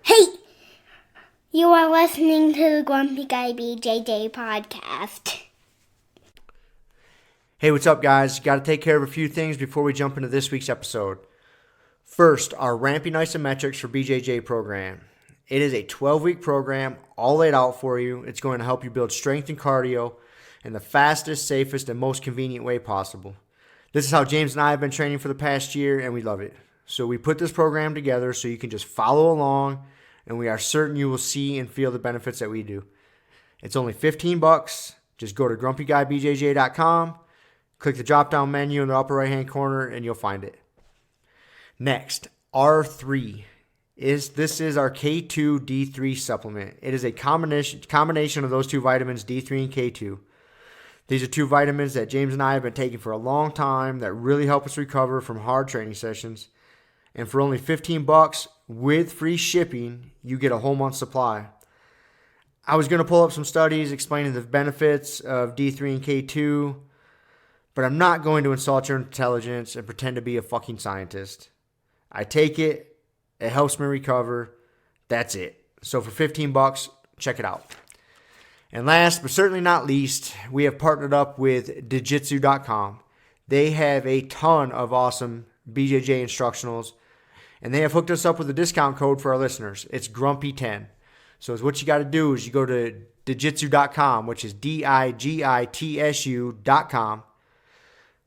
Hey! You are listening to the Grumpy Guy BJJ Podcast. Hey, what's up, guys? Got to take care of a few things before we jump into this week's episode. First, our Ramping Isometrics for BJJ program. It is a 12-week program, all laid out for you. It's going to help you build strength and cardio in the fastest, safest, and most convenient way possible. This is how James and I have been training for the past year, and we love it. So we put this program together so you can just follow along, and we are certain you will see and feel the benefits that we do. It's only $15. Just go to grumpyguybjj.com, click the drop-down menu in the upper right-hand corner, and you'll find it. Next, R3. This is our K2 D3 supplement. It is a combination of those two vitamins, D3 and K2. These are two vitamins that James and I have been taking for a long time that really help us recover from hard training sessions. And for only $15 with free shipping, you get a whole month's supply. I was going to pull up some studies explaining the benefits of D3 and K2, but I'm not going to insult your intelligence and pretend to be a fucking scientist. I take it. It helps me recover. That's it. So for $15, check it out. And last but certainly not least, we have partnered up with Jiu-Jitsu.com. They have a ton of awesome BJJ instructionals, and they have hooked us up with a discount code for our listeners. It's Grumpy10. So what you got to do is you go to Jiu-Jitsu.com, which is DIGITSU.com.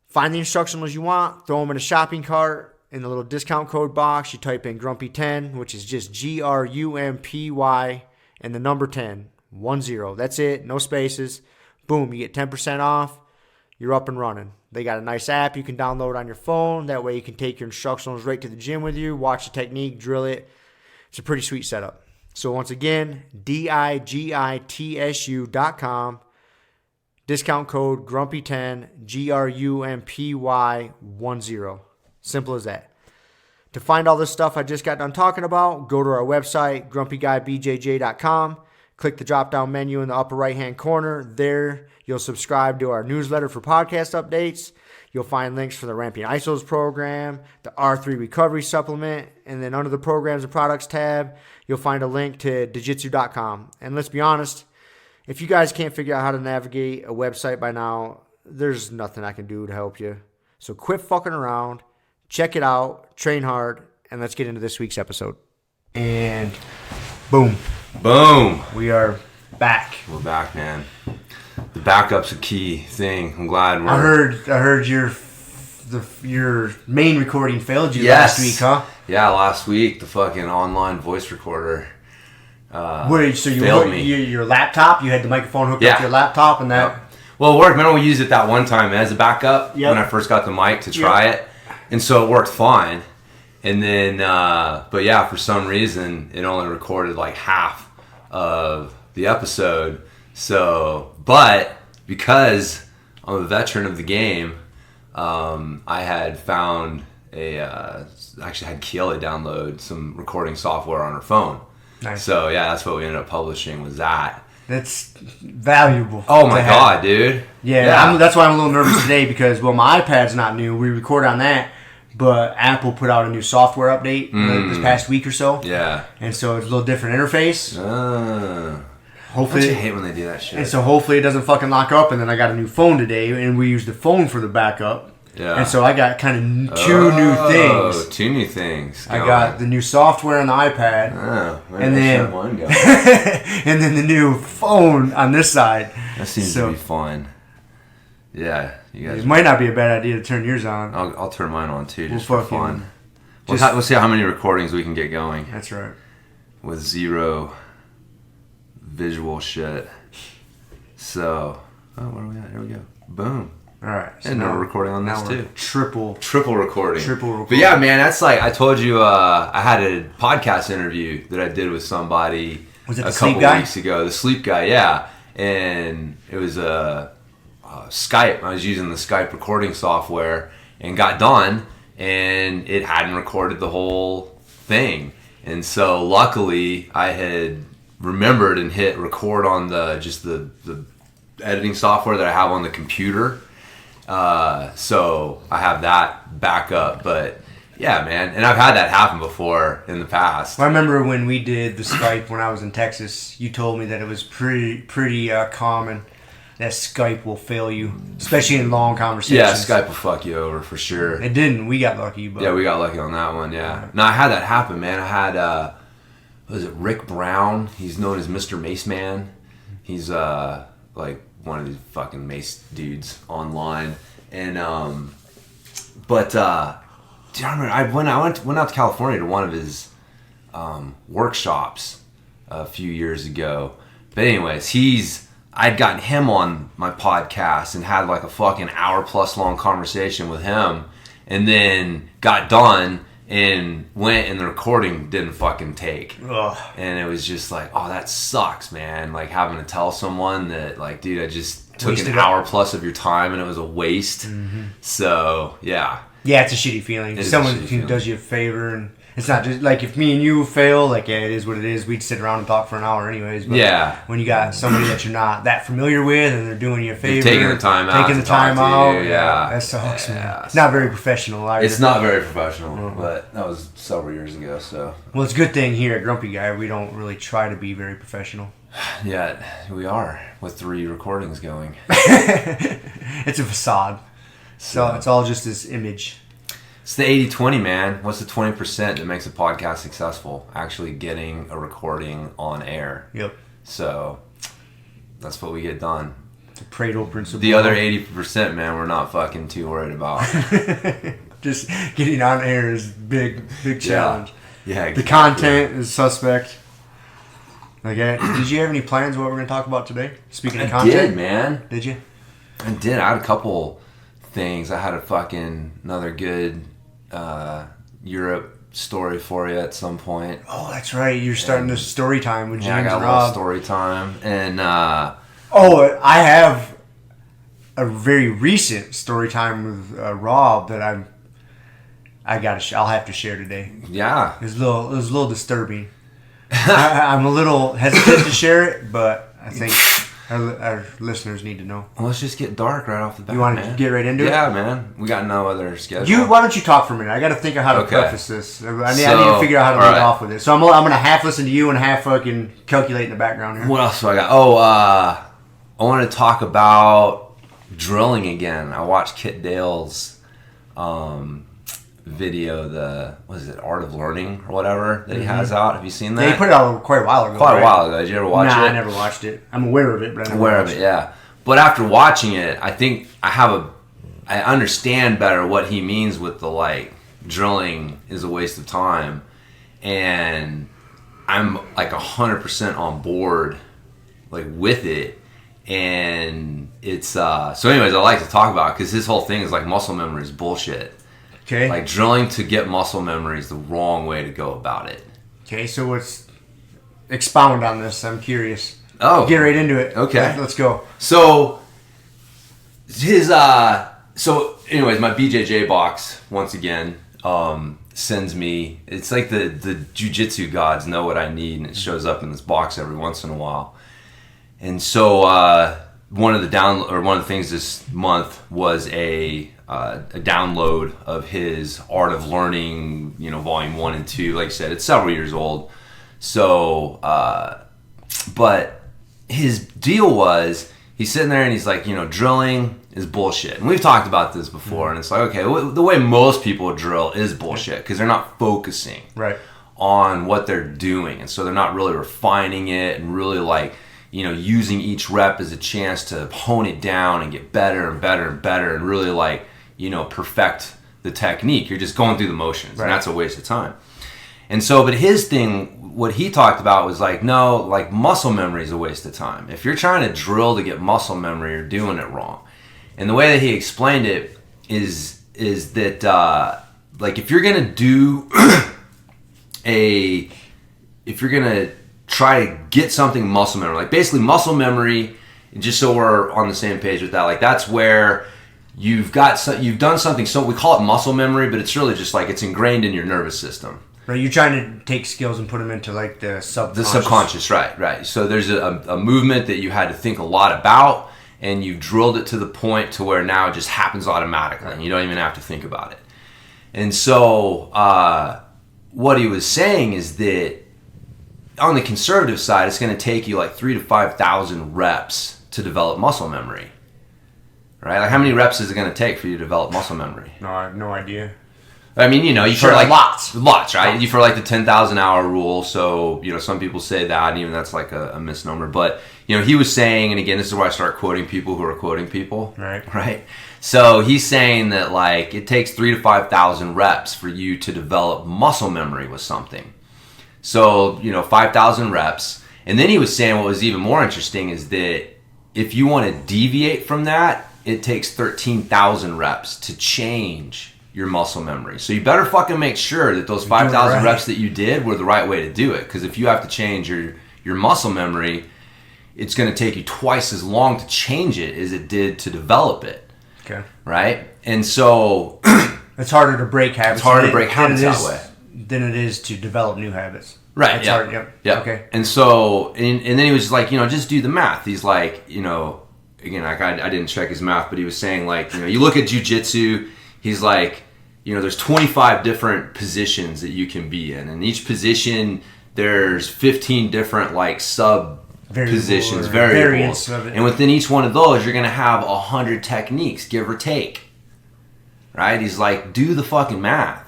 Find the instructionals you want, throw them in a shopping cart. In the little discount code box, you type in Grumpy10, which is just GRUMPY and the number 10. 10. That's it. No spaces. Boom. You get 10% off. You're up and running. They got a nice app you can download on your phone. That way you can take your instructionals right to the gym with you, watch the technique, drill it. It's a pretty sweet setup. So once again, DIGITSU.com. Discount code Grumpy10, GRUMPY10. Simple as that. To find all this stuff I just got done talking about, go to our website, grumpyguybjj.com. Click the drop-down menu in the upper right-hand corner. There, you'll subscribe to our newsletter for podcast updates. You'll find links for the Ramping Isos program, the R3 Recovery Supplement, and then under the Programs and Products tab, you'll find a link to Jiu-Jitsu.com. And let's be honest, if you guys can't figure out how to navigate a website by now, there's nothing I can do to help you. So quit fucking around, check it out, train hard, and let's get into this week's episode. And boom. Boom. We are back. We're back, man. The backup's a key thing. I'm glad we're... I heard your main recording failed you last week, huh? Yeah, last week the fucking online voice recorder so you failed hooked me. Your laptop? You had the microphone hooked up to your laptop and that... Yep. Well, it worked. Remember we used it that one time as a backup when I first got the mic to try it? And so it worked fine. And then, but yeah, for some reason, it only recorded like half of the episode. So, but because I'm a veteran of the game, I had found actually had Keela download some recording software on her phone. Nice. So yeah, that's what we ended up publishing was that. That's valuable. Oh my God, dude. Yeah. That's why I'm a little nervous today because, well, my iPad's not new. We record on that. But Apple put out a new software update this past week or so. Yeah. And so it's a little different interface. Hopefully, I hate when they do that shit. And so hopefully it doesn't fucking lock up. And then I got a new phone today, and we used the phone for the backup. Yeah. And so I got kind of two new things. Two new things. I got the new software on the iPad. And then one and then the new phone on this side. That seems to be fun. Yeah, you guys. It might not be a bad idea to turn yours on. I'll turn mine on too, just for fun. We'll see how many recordings we can get going. That's right. With zero visual shit. So, where are we at? Here we go. Boom. All right. So and now we're recording on this too. Triple recording. But yeah, man, that's like I told you. I had a podcast interview that I did with somebody a couple weeks ago. The sleep guy, yeah, and it was Skype. I was using the Skype recording software and got done, and it hadn't recorded the whole thing. And so luckily I had remembered and hit record on the editing software that I have on the computer. So I have that backup, but Yeah, man. And I've had that happen before in the past. I remember when we did the Skype when I was in Texas, you told me that it was pretty common that Skype will fail you, especially in long conversations. Yeah, Skype will fuck you over for sure. It didn't. We got lucky. But yeah, we got lucky on that one, yeah. No, I had that happen, man. I had, what is it, Rick Brown? He's known as Mr. Mace Man. He's, like, one of these fucking mace dudes online. And, dude, I remember I went out to California to one of his workshops a few years ago. But anyways, I'd gotten him on my podcast and had like a fucking hour plus long conversation with him, and then got done and went and the recording didn't fucking take. Ugh. And it was just like, oh, that sucks, man. Like having to tell someone that, like, dude, I just took an hour plus of your time and it was a waste. Mm-hmm. So yeah. Yeah, it's a shitty feeling. Someone who does you a favor, and it's not just like if me and you fail, like, yeah, it is what it is. We'd sit around and talk for an hour anyways. But yeah. When you got somebody that you're not that familiar with and they're doing you a favor, taking the time out, yeah, that sucks, man. It's not very professional either. It's not very professional, but that was several years ago. So well, it's a good thing here at Grumpy Guy we don't really try to be very professional. Yeah, we are with 3 recordings going. It's a facade. So it's all just this image. It's the 80-20, man. What's the 20% that makes a podcast successful? Actually getting a recording on air. Yep. So that's what we get done. The Pareto principle. The other 80%, man, we're not fucking too worried about. Just getting on air is big challenge. Yeah, exactly. The content is suspect. Okay. Did you have any plans what we're going to talk about today? Speaking of content. I did, man. Did you? I did. I had a couple things. I had another good Europe story for you at some point. Oh, that's right. You're starting this story time with James and Rob. I got a little story time. And I have a very recent story time with Rob that I'll have to share today. Yeah. It was a little disturbing. I'm a little hesitant to share it, but I think our listeners need to know. Well, let's just get dark right off the bat. You want to get right into it? Yeah, man. We got no other schedule. Why don't you talk for a minute? I got to think of how to preface this. I need to figure out how to lead off with it. So I'm going to half listen to you and half fucking calculate in the background here. What else do I got? I want to talk about drilling again. I watched Kit Dale's video, Art of Learning or whatever that he has out. Have you seen that? Yeah, he put it out quite a while ago. Quite a while ago. Did you ever watch it? I never watched it. I'm aware of it, but I never watched it. Yeah. But after watching it, I think I understand better what he means with the, like, drilling is a waste of time. And I'm like 100% on board, like, with it. And it's, so anyways, I like to talk about it because his whole thing is like muscle memory is bullshit. Okay. Like, drilling to get muscle memory is the wrong way to go about it. Okay, so expound on this. I'm curious. Oh. Get right into it. Okay. Let's go. So, anyways, my BJJ box, once again, sends me, it's like the jiu-jitsu gods know what I need, and it shows up in this box every once in a while. And so, one of the things this month was a download of his Art of Learning, volume 1 and 2. Like I said, it's several years old. So, but his deal was, he's sitting there and he's like, drilling is bullshit. And we've talked about this before, and it's like, okay, the way most people drill is bullshit because they're not focusing on what they're doing. And so they're not really refining it and really, like, using each rep as a chance to hone it down and get better and better and better and really, like, perfect the technique. You're just going through the motions, and that's a waste of time. And so, but his thing, what he talked about was like, no, like, muscle memory is a waste of time. If you're trying to drill to get muscle memory, you're doing it wrong. And the way that he explained it is that, like, if you're gonna do if you're gonna try to get something muscle memory, like, basically muscle memory, just so we're on the same page with that, like, that's where you've done something, so we call it muscle memory, but it's really just like it's ingrained in your nervous system. Right, you're trying to take skills and put them into, like, the subconscious. The subconscious, right. So there's a movement that you had to think a lot about, and you drilled it to the point to where now it just happens automatically, and you don't even have to think about it. And so what he was saying is that on the conservative side, it's going to take you like 3,000 to 5,000 reps to develop muscle memory. Right? Like, how many reps is it going to take for you to develop muscle memory? No, I have no idea. I mean, you know, you've heard like lots, right? You've heard like the 10,000 hour rule. So, you know, some people say that, and even that's like a misnomer. But, you know, he was saying, and again, this is where I start quoting people who are quoting people. Right. So he's saying that like it takes 3,000 to 5,000 reps for you to develop muscle memory with something. So, you know, 5,000 reps. And then he was saying what was even more interesting is that if you want to deviate from that, it takes 13,000 reps to change your muscle memory. So you better fucking make sure that those 5,000 reps that you did were the right way to do it. Because if you have to change your muscle memory, it's going to take you twice as long to change it as it did to develop it. Okay. Right? And so it's harder to break habits. It's harder to break habits that way than it is to develop new habits. Right. It's hard. Yep. Yeah. Okay. And so, and then he was like, you know, just do the math. He's like, you know, again, like I didn't check his math, but he was saying like, you know, you look at jiu-jitsu, he's like, you know, there's 25 different positions that you can be in. And each position, there's 15 different like sub positions, variables. Of it. And within each one of those, you're going to have 100 techniques, give or take. Right? He's like, do the fucking math.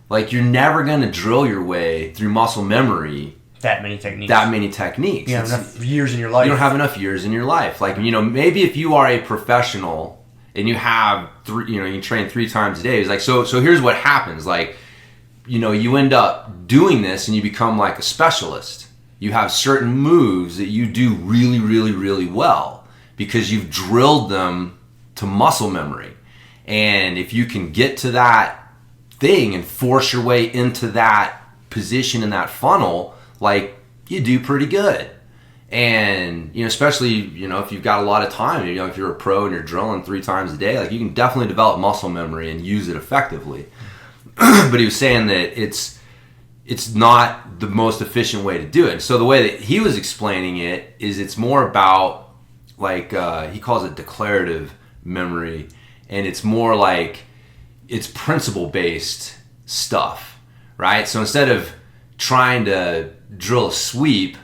Like, you're never going to drill your way through muscle memory. That many techniques. You have enough years in your life. You don't have enough years in your life. Like, you know, maybe if you are a professional and you have you train 3 times a day, it's like, so here's what happens. Like, you know, you end up doing this and you become like a specialist. You have certain moves that you do really, really, really well because you've drilled them to muscle memory. And if you can get to that thing and force your way into that position in that funnel, like, you do pretty good. And, you know, especially, you know, if you've got a lot of time, you know, if you're a pro and you're drilling 3 times a day, like, you can definitely develop muscle memory and use it effectively. But he was saying that it's not the most efficient way to do it. So the way that he was explaining it is it's more about, like, he calls it declarative memory, and it's more like it's principle-based stuff, right? So instead of trying to drill a sweep,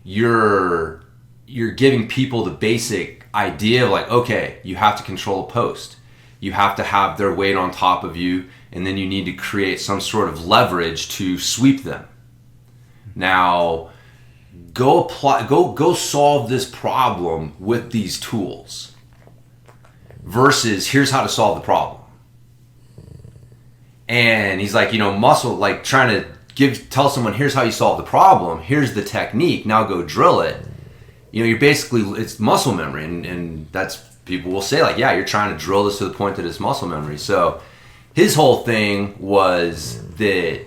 you're giving people the basic idea of like, okay, you have to control a post. You have to have their weight on top of you, and then you need to create some sort of leverage to sweep them. Now, go solve this problem with these tools versus here's how to solve the problem. And he's like, you know, muscle, like trying to tell someone, here's how you solve the problem, here's the technique, now go drill it. You know, you're basically, it's muscle memory, and that's, people will say like, yeah, you're trying to drill this to the point that it's muscle memory. So his whole thing was that,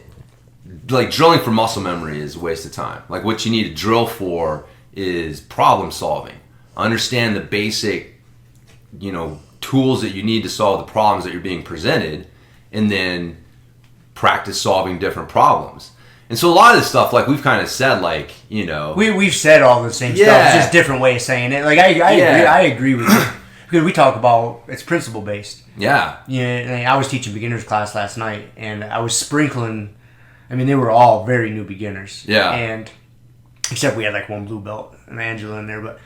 like, drilling for muscle memory is a waste of time. Like, what you need to drill for is problem solving. Understand the basic, you know, tools that you need to solve the problems that you're being presented, and then practice solving different problems. And so a lot of this stuff, like, we've kind of said, like, you know, we've said all the same stuff. It's just different way of saying it. Like, I agree with you because we talk about it's principle based. Yeah. Yeah. I was teaching beginners class last night, and I was sprinkling. I mean, they were all very new beginners. Yeah. And except we had like one blue belt and Angela in there, but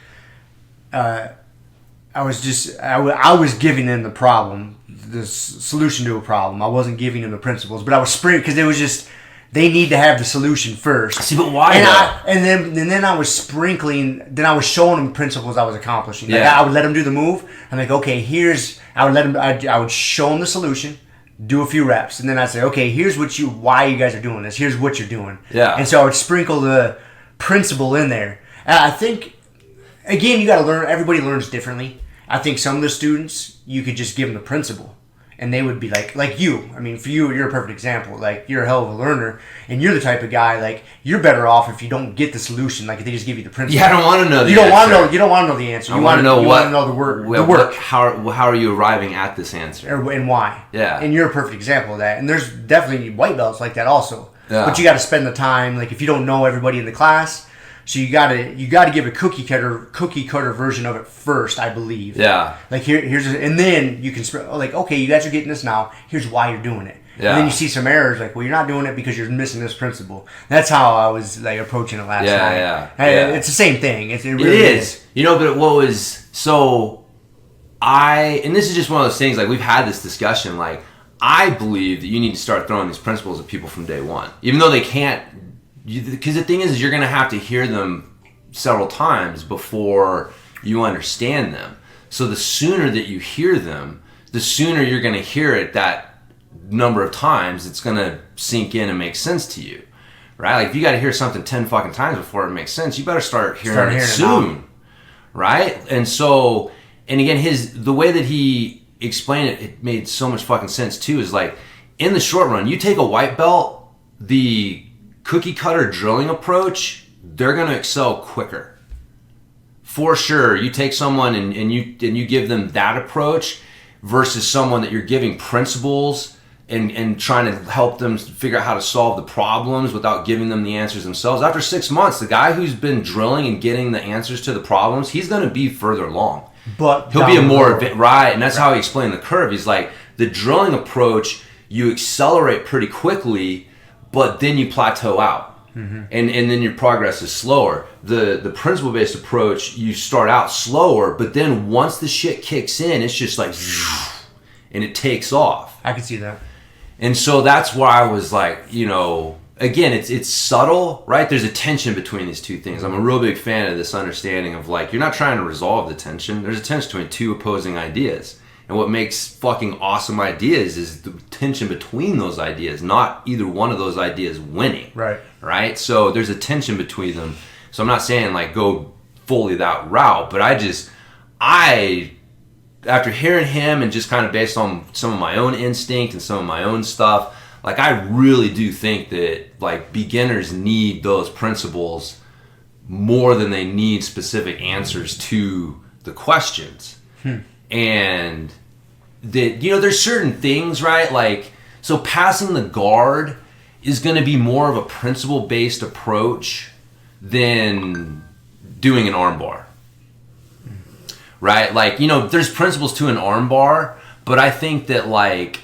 I was giving them the problem, the solution to a problem. I wasn't giving them the principles, but I was sprinkling because it was just, they need to have the solution first. See, but why? And then I was sprinkling. Then I was showing them principles I was accomplishing. Like, Yeah. I would let them do the move. I'm like, okay, I would show them the solution, do a few reps, and then I'd say, okay, here's why you guys are doing this. Here's what you're doing. Yeah. And so I would sprinkle the principle in there. And I think, again, you got to learn. Everybody learns differently. I think some of the students, you could just give them the principle, and they would be like you. I mean, for you, you're a perfect example. Like, you're a hell of a learner, and you're the type of guy, like, you're better off if you don't get the solution. Like, if they just give you the principle. Yeah, I don't want to know the answer. You don't want to know the answer. You want to know what. You want to know the work. How are you arriving at this answer? And why. Yeah. And you're a perfect example of that. And there's definitely white belts like that also. Yeah. But you got to spend the time. Like, if you don't know everybody in the class, so you got to give a cookie cutter version of it first, I believe. Yeah. Like, and then you can like, okay, you guys are getting this now. Here's why you're doing it. And then you see some errors, like, well, you're not doing it because you're missing this principle. That's how I was like approaching it last night. Yeah. It's the same thing. It really is. You know, but what was so and this is just one of those things, like, we've had this discussion, like, I believe that you need to start throwing these principles at people from day one, even though they can't. Because the thing is you're going to have to hear them several times before you understand them. So the sooner that you hear them, the sooner you're going to hear it that number of times, it's going to sink in and make sense to you, right? Like, if you got to hear something 10 fucking times before it makes sense, you better start hearing it soon, right? And so, and again, the way that he explained it, it made so much fucking sense too, is like, in the short run, you take a white belt, the cookie cutter drilling approach, they're going to excel quicker. For sure, you take someone and you give them that approach versus someone that you're giving principles and trying to help them figure out how to solve the problems without giving them the answers themselves. After 6 months, the guy who's been drilling and getting the answers to the problems, he's going to be further along. But he'll be a more right, and that's how he explained the curve. He's like, the drilling approach, you accelerate pretty quickly, but then you plateau out. Mm-hmm. And then your progress is slower. The principle-based approach, you start out slower, but then once the shit kicks in, it's just like, and it takes off. I can see that. And so that's why I was like, you know, again, it's subtle, right? There's a tension between these two things. I'm a real big fan of this understanding of, like, you're not trying to resolve the tension. There's a tension between two opposing ideas. And what makes fucking awesome ideas is the tension between those ideas, not either one of those ideas winning. Right? So there's a tension between them. So I'm not saying, like, go fully that route, but after hearing him and just kind of based on some of my own instinct and some of my own stuff, like, I really do think that, like, beginners need those principles more than they need specific answers to the questions. And that, you know, there's certain things, right? Like, so passing the guard is going to be more of a principle-based approach than doing an armbar, right? Like, you know, there's principles to an armbar, but I think that, like,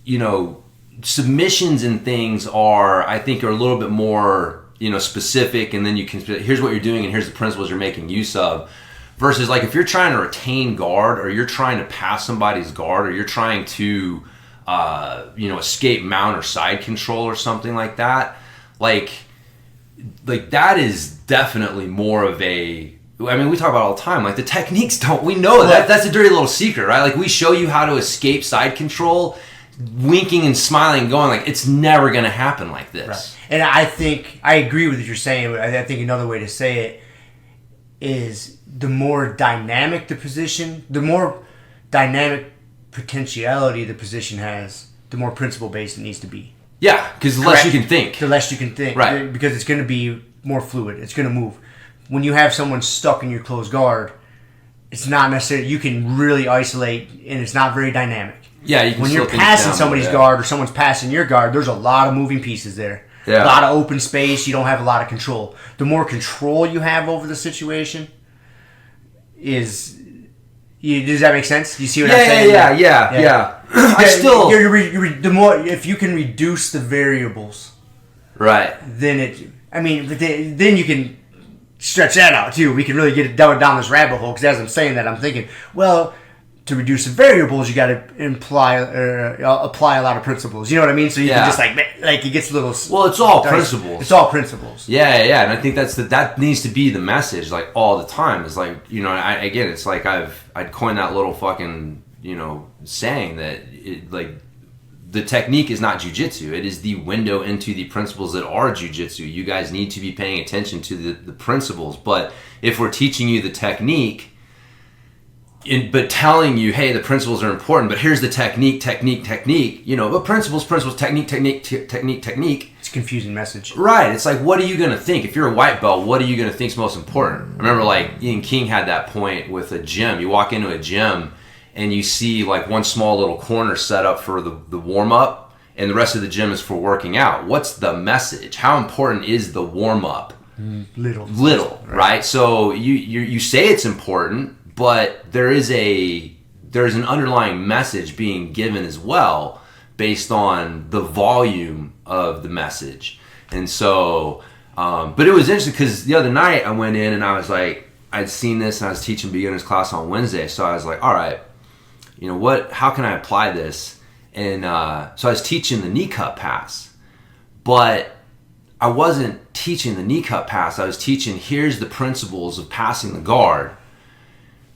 you know, submissions and things are a little bit more, you know, specific, and then you can, here's what you're doing and here's the principles you're making use of. Versus, like, if you're trying to retain guard, or you're trying to pass somebody's guard, or you're trying to, you know, escape mount or side control or something like that, like that is definitely more of a, I mean, we talk about it all the time, like, the techniques we know that's a dirty little secret, right? Like, we show you how to escape side control, winking and smiling, going, like, it's never going to happen like this. Right. And I think, I agree with what you're saying, but I think another way to say it is, the more dynamic the position, the more dynamic potentiality the position has, the more principle-based it needs to be. Yeah, because the less you can think. The less you can think. Right. Because it's going to be more fluid. It's going to move. When you have someone stuck in your closed guard, it's not necessarily, you can really isolate, and it's not very dynamic. Yeah, you can. When you're passing somebody's guard, or someone's passing your guard, there's a lot of moving pieces there. Yeah. A lot of open space. You don't have a lot of control. The more control you have over the situation, does that make sense? Do you see what I'm saying? Yeah. I still, the more, if you can reduce the variables, right? Then then you can stretch that out too. We can really get it down this rabbit hole. Because as I'm saying that, I'm thinking, well, to reduce the variables, you got to apply a lot of principles. You know what I mean? So you can just like it gets a little. Well, it's all principles. It's all principles. Yeah, and I think that needs to be the message, like, all the time. Is like, you know, it's like I'd coined that little fucking, you know, saying that like, the technique is not jiu-jitsu. It is the window into the principles that are jiu-jitsu. You guys need to be paying attention to the principles. But if we're teaching you the technique, but telling you, hey, the principles are important, but here's the technique, you know, but principles, technique. It's a confusing message. Right. It's like, what are you going to think? If you're a white belt, what are you going to think is most important? I remember, like, Ian King had that point with a gym. You walk into a gym and you see, like, one small little corner set up for the warm-up, and the rest of the gym is for working out. What's the message? How important is the warm-up? Little, right? So you say it's important, but there's an underlying message being given as well, based on the volume of the message. And so, but it was interesting because the other night I went in and I was like, I'd seen this and I was teaching beginners class on Wednesday. So I was like, all right, how can I apply this? And so I was teaching the knee cup pass, but I wasn't teaching the knee cup pass. I was teaching, here's the principles of passing the guard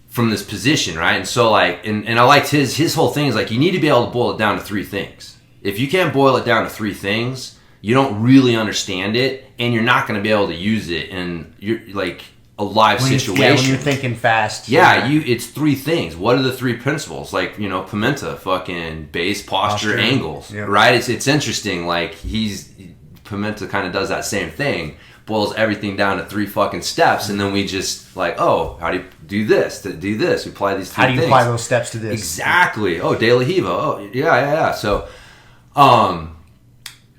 from this position, right? And so and I liked his whole thing is like, you need to be able to boil it down to 3 things. If you can't boil it down to 3 things, you don't really understand it, and you're not going to be able to use it in a live situation. When you're thinking fast. It's 3 things. What are the 3 principles? Pimenta, fucking base, posture, angles, right? It's interesting. Pimenta kind of does that same thing, boils everything down to 3 fucking steps, and then we just how do you do this to do this? We apply these 3 things. How do you apply those steps to this? Exactly. Oh, De La Hiva. Oh, yeah. So,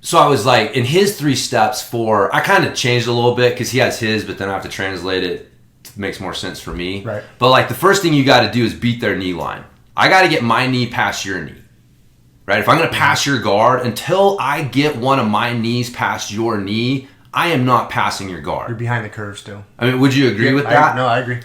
so I was like, in his 3 steps I kind of changed a little bit because he has his, but then I have to translate it. It makes more sense for me. Right. But the first thing you got to do is beat their knee line. I got to get my knee past your knee. Right? If I'm going to pass your guard, until I get one of my knees past your knee, I am not passing your guard. You're behind the curve still. I mean, would you agree with that? I agree.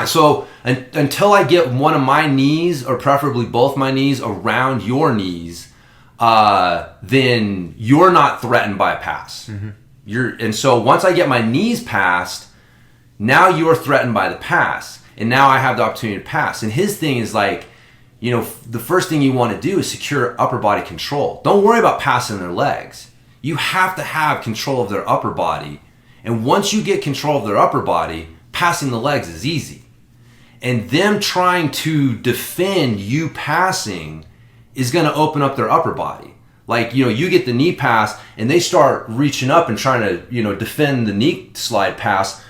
So until I get one of my knees, or preferably both my knees, around your knees, then you're not threatened by a pass. Mm-hmm. And so once I get my knees past, now you're threatened by the pass, and now I have the opportunity to pass. And his thing is the first thing you want to do is secure upper body control. Don't worry about passing their legs. You have to have control of their upper body. And once you get control of their upper body, passing the legs is easy. And them trying to defend you passing is going to open up their upper body. You get the knee pass and they start reaching up and trying to, defend the knee slide pass.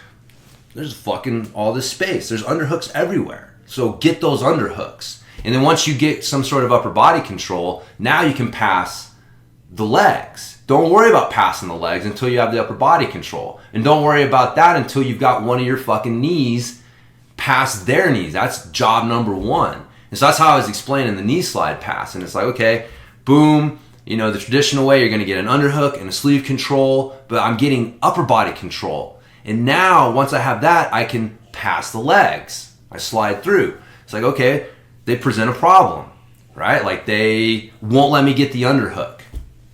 There's fucking all this space. There's underhooks everywhere. So get those underhooks. And then once you get some sort of upper body control, now you can pass the legs. Don't worry about passing the legs until you have the upper body control. And don't worry about that until you've got one of your fucking knees past their knees. That's job number 1. And so that's how I was explaining the knee slide pass. And it's like, okay, boom, the traditional way, you're going to get an underhook and a sleeve control, but I'm getting upper body control. And now, once I have that, I can pass the legs. I slide through. It's like, okay, they present a problem, right? They won't let me get the underhook,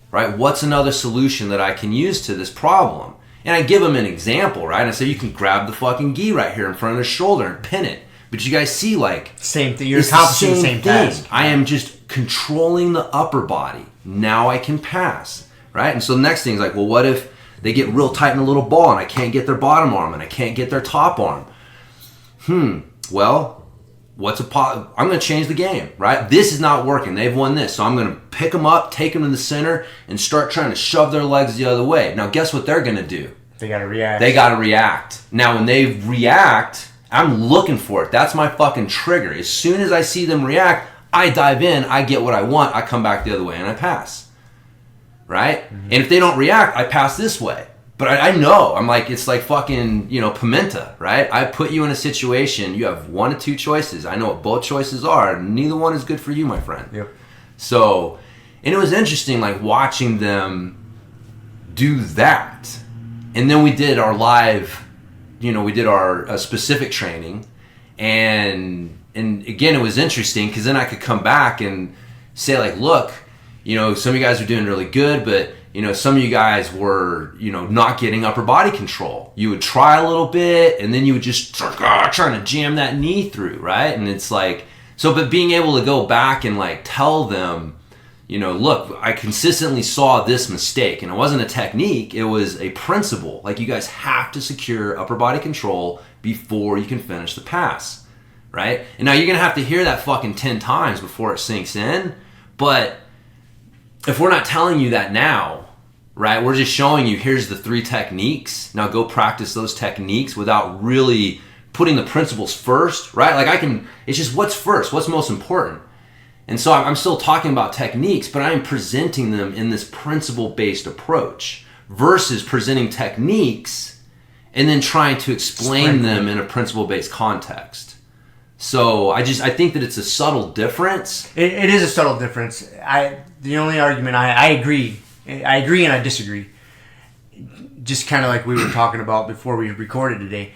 right? What's another solution that I can use to this problem? And I give them an example, right? And I say, you can grab the fucking gi right here in front of their shoulder and pin it. But you guys see, same thing. You're accomplishing the same task. I am just controlling the upper body. Now I can pass, right? And so the next thing is what if they get real tight in a little ball and I can't get their bottom arm and I can't get their top arm? Well, I'm going to change the game, right? This is not working. They've won this. So I'm going to pick them up, take them to the center, and start trying to shove their legs the other way. Now, guess what they're going to do? They got to react. Now, when they react, I'm looking for it. That's my fucking trigger. As soon as I see them react, I dive in, I get what I want, I come back the other way, and I pass. Right? Mm-hmm. And if they don't react, I pass this way. But I know. I'm it's fucking, Pimenta, right? I put you in a situation, you have 1 of 2 choices. I know what both choices are, and neither one is good for you, my friend. Yep. So, and it was interesting, watching them do that. And then we did our live, we did our specific training, and again, it was interesting, because then I could come back and say, look, some of you guys are doing really good, but some of you guys were, not getting upper body control. You would try a little bit, and then you would just trying to jam that knee through, right? And it's but being able to go back and tell them, look, I consistently saw this mistake, and it wasn't a technique, it was a principle. You guys have to secure upper body control before you can finish the pass, right? And now you're going to have to hear that fucking 10 times before it sinks in, but if we're not telling you that now, right, we're just showing you, here's the 3 techniques. Now go practice those techniques without really putting the principles first, right? It's just what's first, what's most important. And so I'm still talking about techniques, but I am presenting them in this principle-based approach versus presenting techniques and then trying to explain them in a principle-based context. So I think that it's a subtle difference. It is a subtle difference. the only argument I agree and I disagree. Just kind of like we were talking about before we recorded today.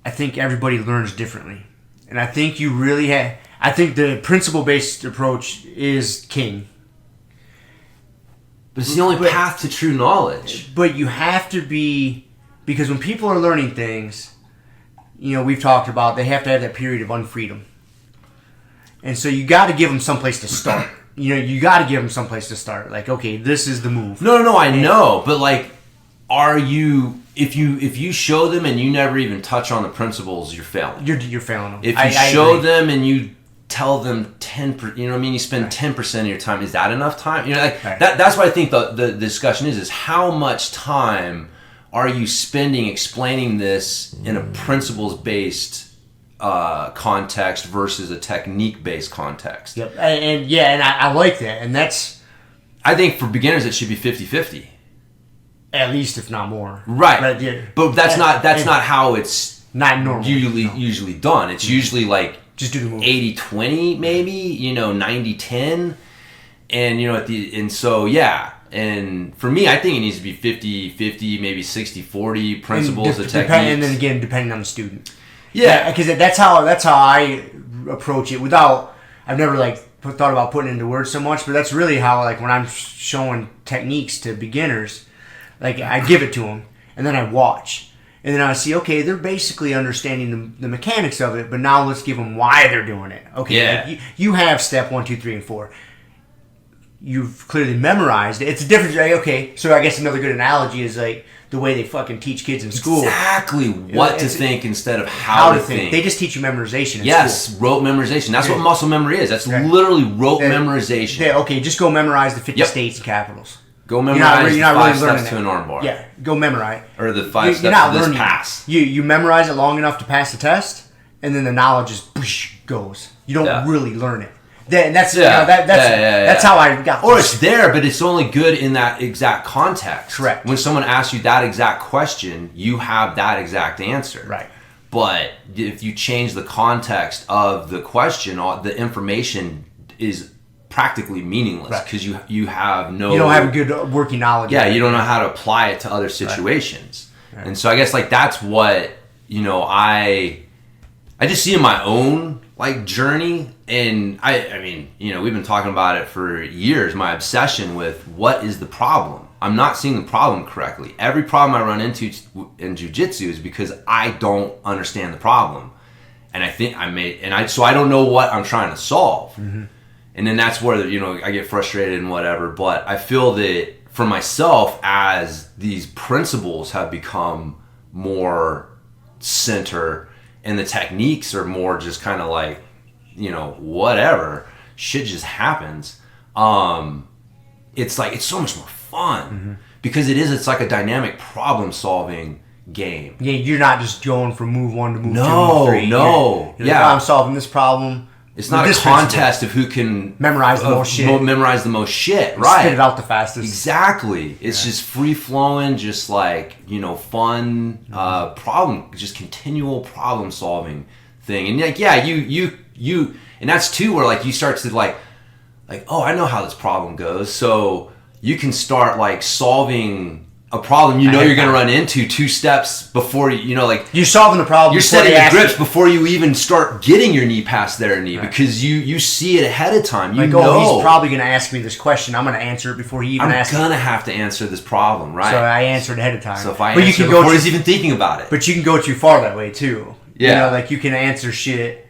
I think everybody learns differently, and I think you really have. I think the principle-based approach is king. But it's the only path to true knowledge. But you have to be, because when people are learning things, we've talked about they have to have that period of unfreedom. And so you got to give them someplace to start. You got to give them someplace to start. Like, okay, this is the move. No, I know. But like, if you show them and you never even touch on the principles, you're failing. You're failing them. If you show them and you tell them 10%, you spend 10% of your time. Is that enough time? Right. That's what I think the discussion is how much time are you spending explaining this in a principles-based context versus a technique-based context? Yep. And I like that. And that's... I think for beginners it should be 50-50. At least, if not more. Right. But that's not how it's not normal. Usually done. It's usually like just do the move. 80-20 maybe, 90-10. And so and for me I think it needs to be 50-50, maybe 60-40 principles of techniques. And then again depending on the student. Yeah, because that's how I approach it without I've never thought about putting it into words so much, but that's really how when I'm showing techniques to beginners, I give it to them and then I watch. And then I see, okay, they're basically understanding the mechanics of it, but now let's give them why they're doing it. Okay, you have step 1, 2, 3, and 4. You've clearly memorized it. It's a different, okay, so I guess another good analogy is the way they fucking teach kids in school. Exactly what to think instead of how to think. They just teach you memorization in school. Rote memorization. That's what muscle memory is. That's literally rote memorization. Okay, just go memorize the 50 states and capitals. Go memorize the 5 steps to an armbar. Yeah, go memorize. Or the 5 steps to this pass. You memorize it long enough to pass the test, and then the knowledge just goes. You don't really learn it. That's how I got. Or it's there, but it's only good in that exact context. Correct. When someone asks you that exact question, you have that exact answer. Right. But if you change the context of the question, the information is practically meaningless because you have no... You don't have a good working knowledge. Yeah, you don't know how to apply it to other situations. Right. And so I guess that's what, I just see in my own journey. And I mean, we've been talking about it for years, my obsession with what is the problem. I'm not seeing the problem correctly. Every problem I run into in jiu-jitsu is because I don't understand the problem. And I think so I don't know what I'm trying to solve. Mm-hmm. And then that's where, I get frustrated and whatever. But I feel that for myself, as these principles have become more center and the techniques are more just kind of whatever, shit just happens. It's so much more fun because it's like a dynamic problem solving game. Yeah, you're not just going from move 1 to move 2 to 3. No. You're I'm solving this problem. It's not a contest of who can memorize the most shit. Memorize the most shit, right? Spit it out the fastest. Exactly. It's just free flowing, just fun problem, just continual problem solving thing. And you, and that's too where you start to oh, I know how this problem goes. So you can start solving a problem you're going to run into 2 steps before you're solving the problem. You're setting the grips before you even start getting your knee past their knee because you see it ahead of time. He's probably going to ask me this question. I'm going to answer it before he even asks me. I'm going to have to answer this problem, right? So I answered ahead of time. So if I answer before he's even thinking about it. But you can go too far that way too. Yeah. You can answer shit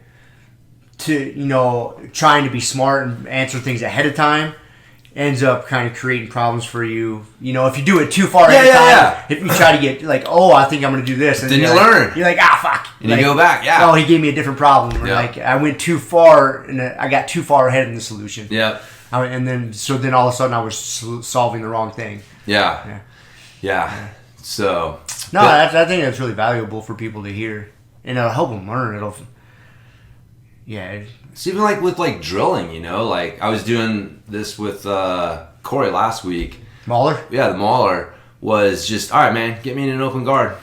to, trying to be smart and answer things ahead of time. Ends up kind of creating problems for you. If you do it too far ahead of time, if you try to get I think I'm going to do this. And then you learn. You're fuck. And you go back, Oh, he gave me a different problem. Or I went too far and I got too far ahead in the solution. Yeah. And then all of a sudden I was solving the wrong thing. Yeah. So. No, I think that's really valuable for people to hear. And it'll help them learn. It's even with drilling, I was doing this with Corey last week. Mauler? Yeah, the Mauler was just, all right, man, get me in an open guard.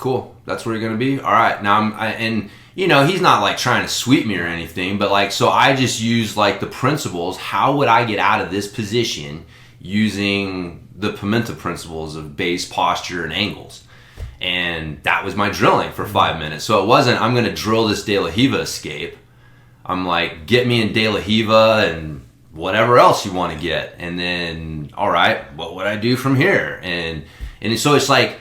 cool. That's where you're going to be? All right. Now, and you know, he's not like trying to sweep me or anything, but like, so I just use like the principles. How would I get out of this position using the Pimenta principles of base, posture, and angles? And that was my drilling for 5 minutes. So it wasn't, I'm going to drill this De La Riva escape. I'm like, get me in De La Riva and whatever else you want to get. And then, all right, what would I do from here? And so it's like,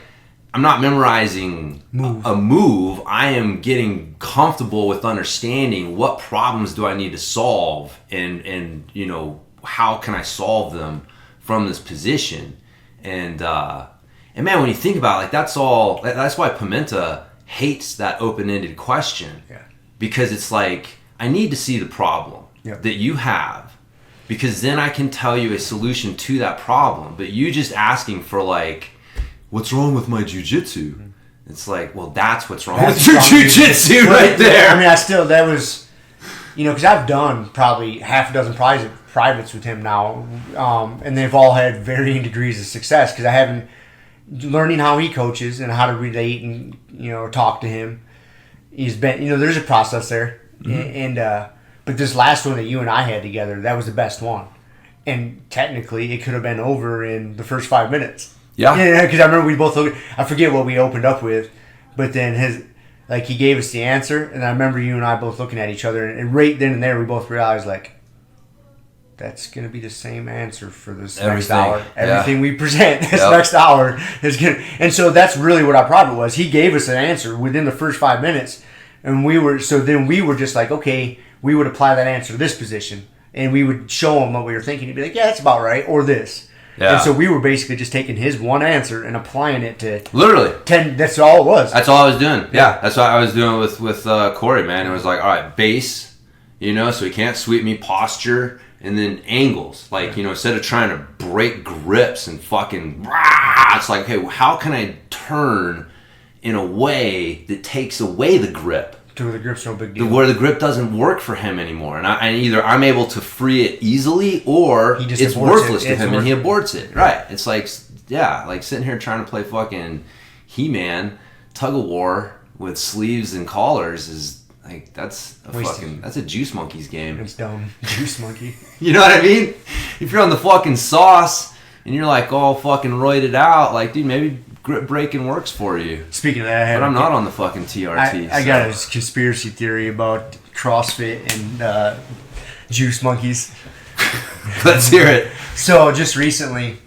I'm not memorizing a move. I am getting comfortable with understanding what problems do I need to solve, and you know, how can I solve them from this position. And man, when you think about it, like that's why Pimenta hates that open-ended question. Yeah. Because it's like, I need to see the problem that you have, because then I can tell you a solution to that problem. But you just asking for like, what's wrong with my jiu-jitsu? It's like, well, that's what's wrong with your jiu-jitsu right there. I mean, that was, you know, because I've done probably half a dozen privates with him now, and they've all had varying degrees of success, because I haven't, learning how he coaches and how to relate and, you know, talk to him. He's been, you know, there's a process there. And but this last one that you and I had together, that was the best one. And technically, it could have been over in the first 5 minutes. Yeah, because I remember we both looked. I forget what we opened up with, but then he gave us the answer, and I remember you and I both looking at each other, and right then and there we both realized like, that's gonna be the same answer for this next hour. Everything we present this next hour is gonna, and so that's really what our problem was. He gave us an answer within the first 5 minutes, and we were just like, okay, we would apply that answer to this position, and we would show him what we were thinking. He'd be like, yeah, that's about right, or this. Yeah. And so we were basically just taking his one answer and applying it to literally 10. That's all it was. That's all I was doing. Yeah, that's what I was doing with Corey, man. It was like, all right, base, you know, so he can't sweep me, posture, and then angles. Like, you know, instead of trying to break grips and fucking, it's like, okay, how can I turn in a way that takes away the grip? To where the grip's no big deal. Where the grip doesn't work for him anymore. And either I'm able to free it easily, or it's worthless to him and he aborts it. Right. It's like, yeah, like sitting here trying to play fucking He-Man tug of war with sleeves and collars is like, that's a Juice Monkeys game. It's dumb. Juice Monkey. You know what I mean? If you're on the fucking sauce and you're like all fucking roided out, like, dude, maybe grip breaking works for you. Speaking of that, but I'm not on the fucking TRT. I got a conspiracy theory about CrossFit and Juice Monkeys. Let's hear it. So just recently,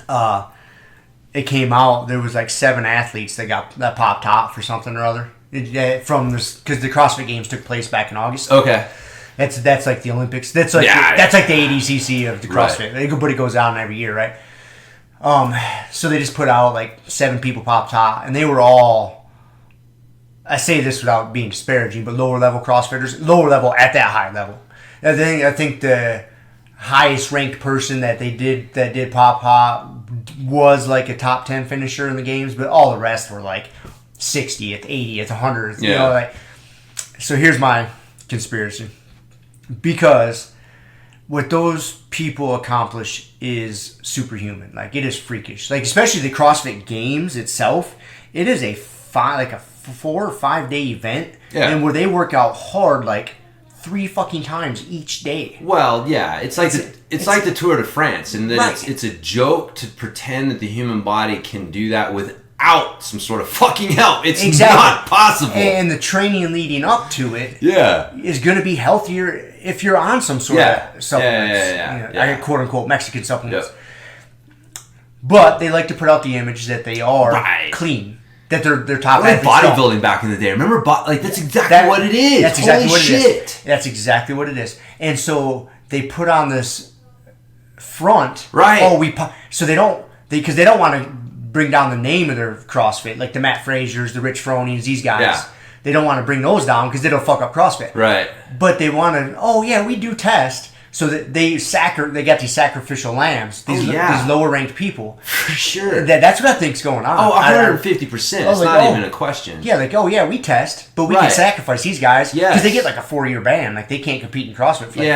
it came out. There was like 7 athletes that popped top for something or other from this, because the CrossFit Games took place back in August. Okay. That's like the Olympics. That's like that's like the ADCC of the CrossFit. Right. Everybody goes out every year, right? So they just put out like 7 people popped top, and they were all, I say this without being disparaging, but lower level CrossFitters, lower level at that high level. I think the highest ranked person that did pop was like a top 10 finisher in the games, but all the rest were like 60th, 80th, 100th. Yeah. You know, like, so here's my conspiracy, because what those people accomplish is superhuman. Like, it is freakish. Like, especially the CrossFit Games itself, it is a 4 or 5 day event, and where they work out hard like 3 fucking times each day. Well, yeah, it's like the Tour de France, and then it's a joke to pretend that the human body can do that without some sort of fucking help. It's not possible. And the training leading up to it is going to be healthier if you're on some sort of supplements. I quote unquote Mexican supplements. Yep. But they like to put out the image that they are clean. That they're top athletes. Bodybuilding back in the day. Remember, that's exactly what it is. That's exactly what it is. That's exactly what it is. And so they put on this front. Right. So they don't want to bring down the name of their CrossFit, like the Matt Frasers, the Rich Fronings, these guys. Yeah. They don't want to bring those down because it'll fuck up CrossFit. Right. But they want to, we do test. So that they got these sacrificial lambs, these lower ranked people. For sure. That's what I think's going on. 150%. It's not even a question. Yeah, like, we test, but we can sacrifice these guys because they get like a 4-year ban. Like, they can't compete in CrossFit for 4 years.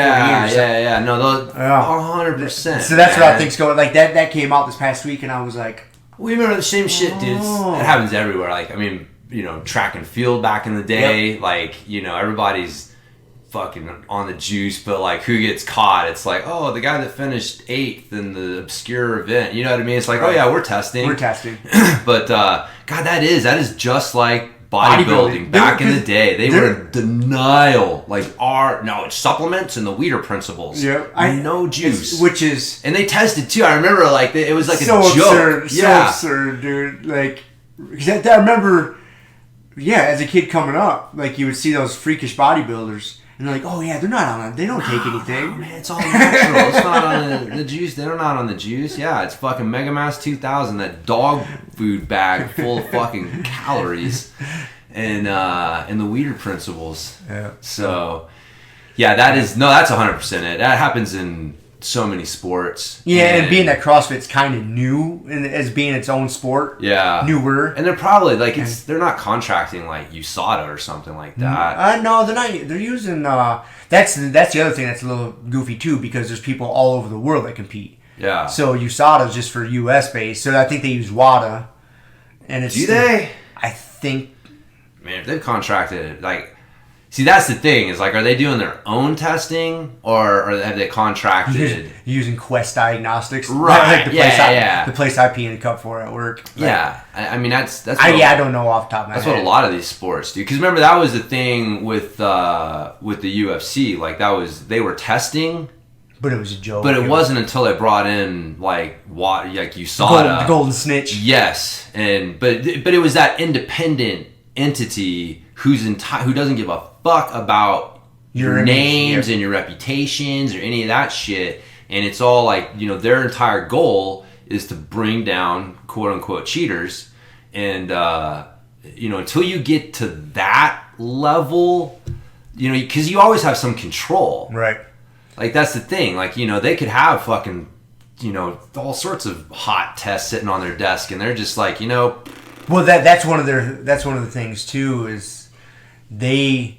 Yeah. No, 100%. So that's what I think's going. Like, that came out this past week, and I was like, We remember the same shit, dude. It happens everywhere. Like, I mean, you know, track and field back in the day. Yep. Like, you know, everybody's fucking on the juice, but like, who gets caught? It's like, oh, the guy that finished 8th in the obscure event. You know what I mean? It's like, oh yeah, we're testing. But God, that is just like bodybuilding back in the day. They were in denial. Like, it's supplements and the Weeder principles. Yep. No juice. And they tested too. I remember like it was like so a joke. Absurd, so absurd, dude. Like, I remember, as a kid coming up, like you would see those freakish bodybuilders. And they're like, oh yeah, they're not on. They don't take anything. Oh, man, it's all natural. It's not on the juice. They're not on the juice. Yeah, it's fucking Megamass 2000, that dog food bag full of fucking calories, and the Weeder principles. Yeah. So, yeah, that's 100% it. That happens in so many sports. Yeah, and being that CrossFit's kind of new as being its own sport. Yeah. Newer. And they're probably like they're not contracting like USADA or something like that. No, they're not. They're using that's the other thing that's a little goofy too, because there's people all over the world that compete. Yeah. So USADA is just for US based. So I think they use WADA. And it's Do they? I think. Man, if they've contracted like. See, that's the thing. Is like, are they doing their own testing, or have they contracted? Using Quest Diagnostics, right? Like the place I pee in a cup for at work. Like, yeah, I mean that's. I don't know off the top of my head. That's what a lot of these sports do. Because remember, that was the thing with the UFC. Like they were testing, but it was a joke. But it wasn't until they brought in like you saw the golden snitch. Yes, but it was that independent entity who doesn't give a fuck about your names and your reputations or any of that shit, and it's all like, you know, their entire goal is to bring down quote unquote cheaters, and you know, until you get to that level, you know, because you always have some control, right? Like that's the thing, like, you know, they could have fucking, you know, all sorts of hot tests sitting on their desk, and they're just like, you know. Well, that's one of the things too, is they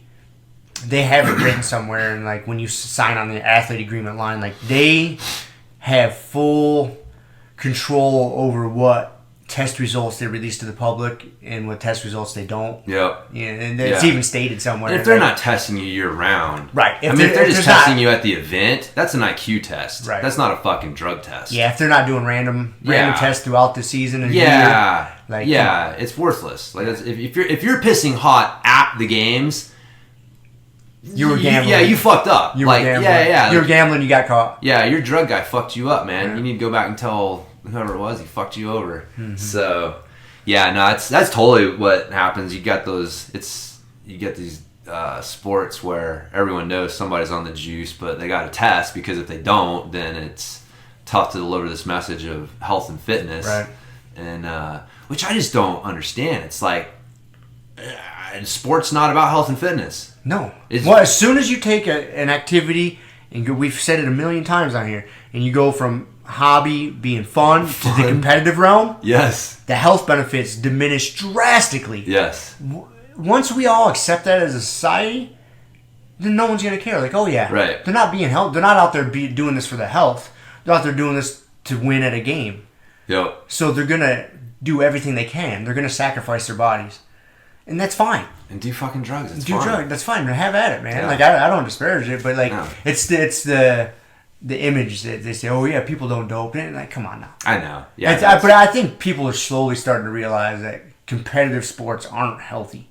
have it written somewhere, and like when you sign on the athlete agreement line, like they have full control over what test results they release to the public and what test results they don't. Yep. Yeah, and it's even stated somewhere. And if they're not testing you year round, right? If they're just testing you at the event, that's an IQ test. Right. That's not a fucking drug test. Yeah, if they're not doing random tests throughout the season and year, like it's worthless. Like if you're pissing hot at the games. You were gambling. Yeah, you fucked up. You were gambling. Yeah. You were gambling, you got caught. Yeah, your drug guy fucked you up, man. Yeah. You need to go back and tell whoever it was he fucked you over. Mm-hmm. So, yeah, no, that's totally what happens. You get these sports where everyone knows somebody's on the juice, but they got to test, because if they don't, then it's tough to deliver this message of health and fitness. Right. And which I just don't understand. It's like sport's not about health and fitness. No. Well, as soon as you take an activity, and we've said it a million times on here, and you go from hobby being fun to the competitive realm, yes, the health benefits diminish drastically. Yes. Once we all accept that as a society, then no one's going to care. Like, oh yeah, right. They're not being health. They're not out there doing this for the health. They're out there doing this to win at a game. Yep. So they're going to do everything they can. They're going to sacrifice their bodies. And that's fine. And do fucking drugs. It's do drugs. That's fine. Have at it, man. Yeah. Like I don't disparage it, but like it's the image that they say, oh yeah, people don't dope. And like, come on now. I know. Yeah. But I think people are slowly starting to realize that competitive sports aren't healthy.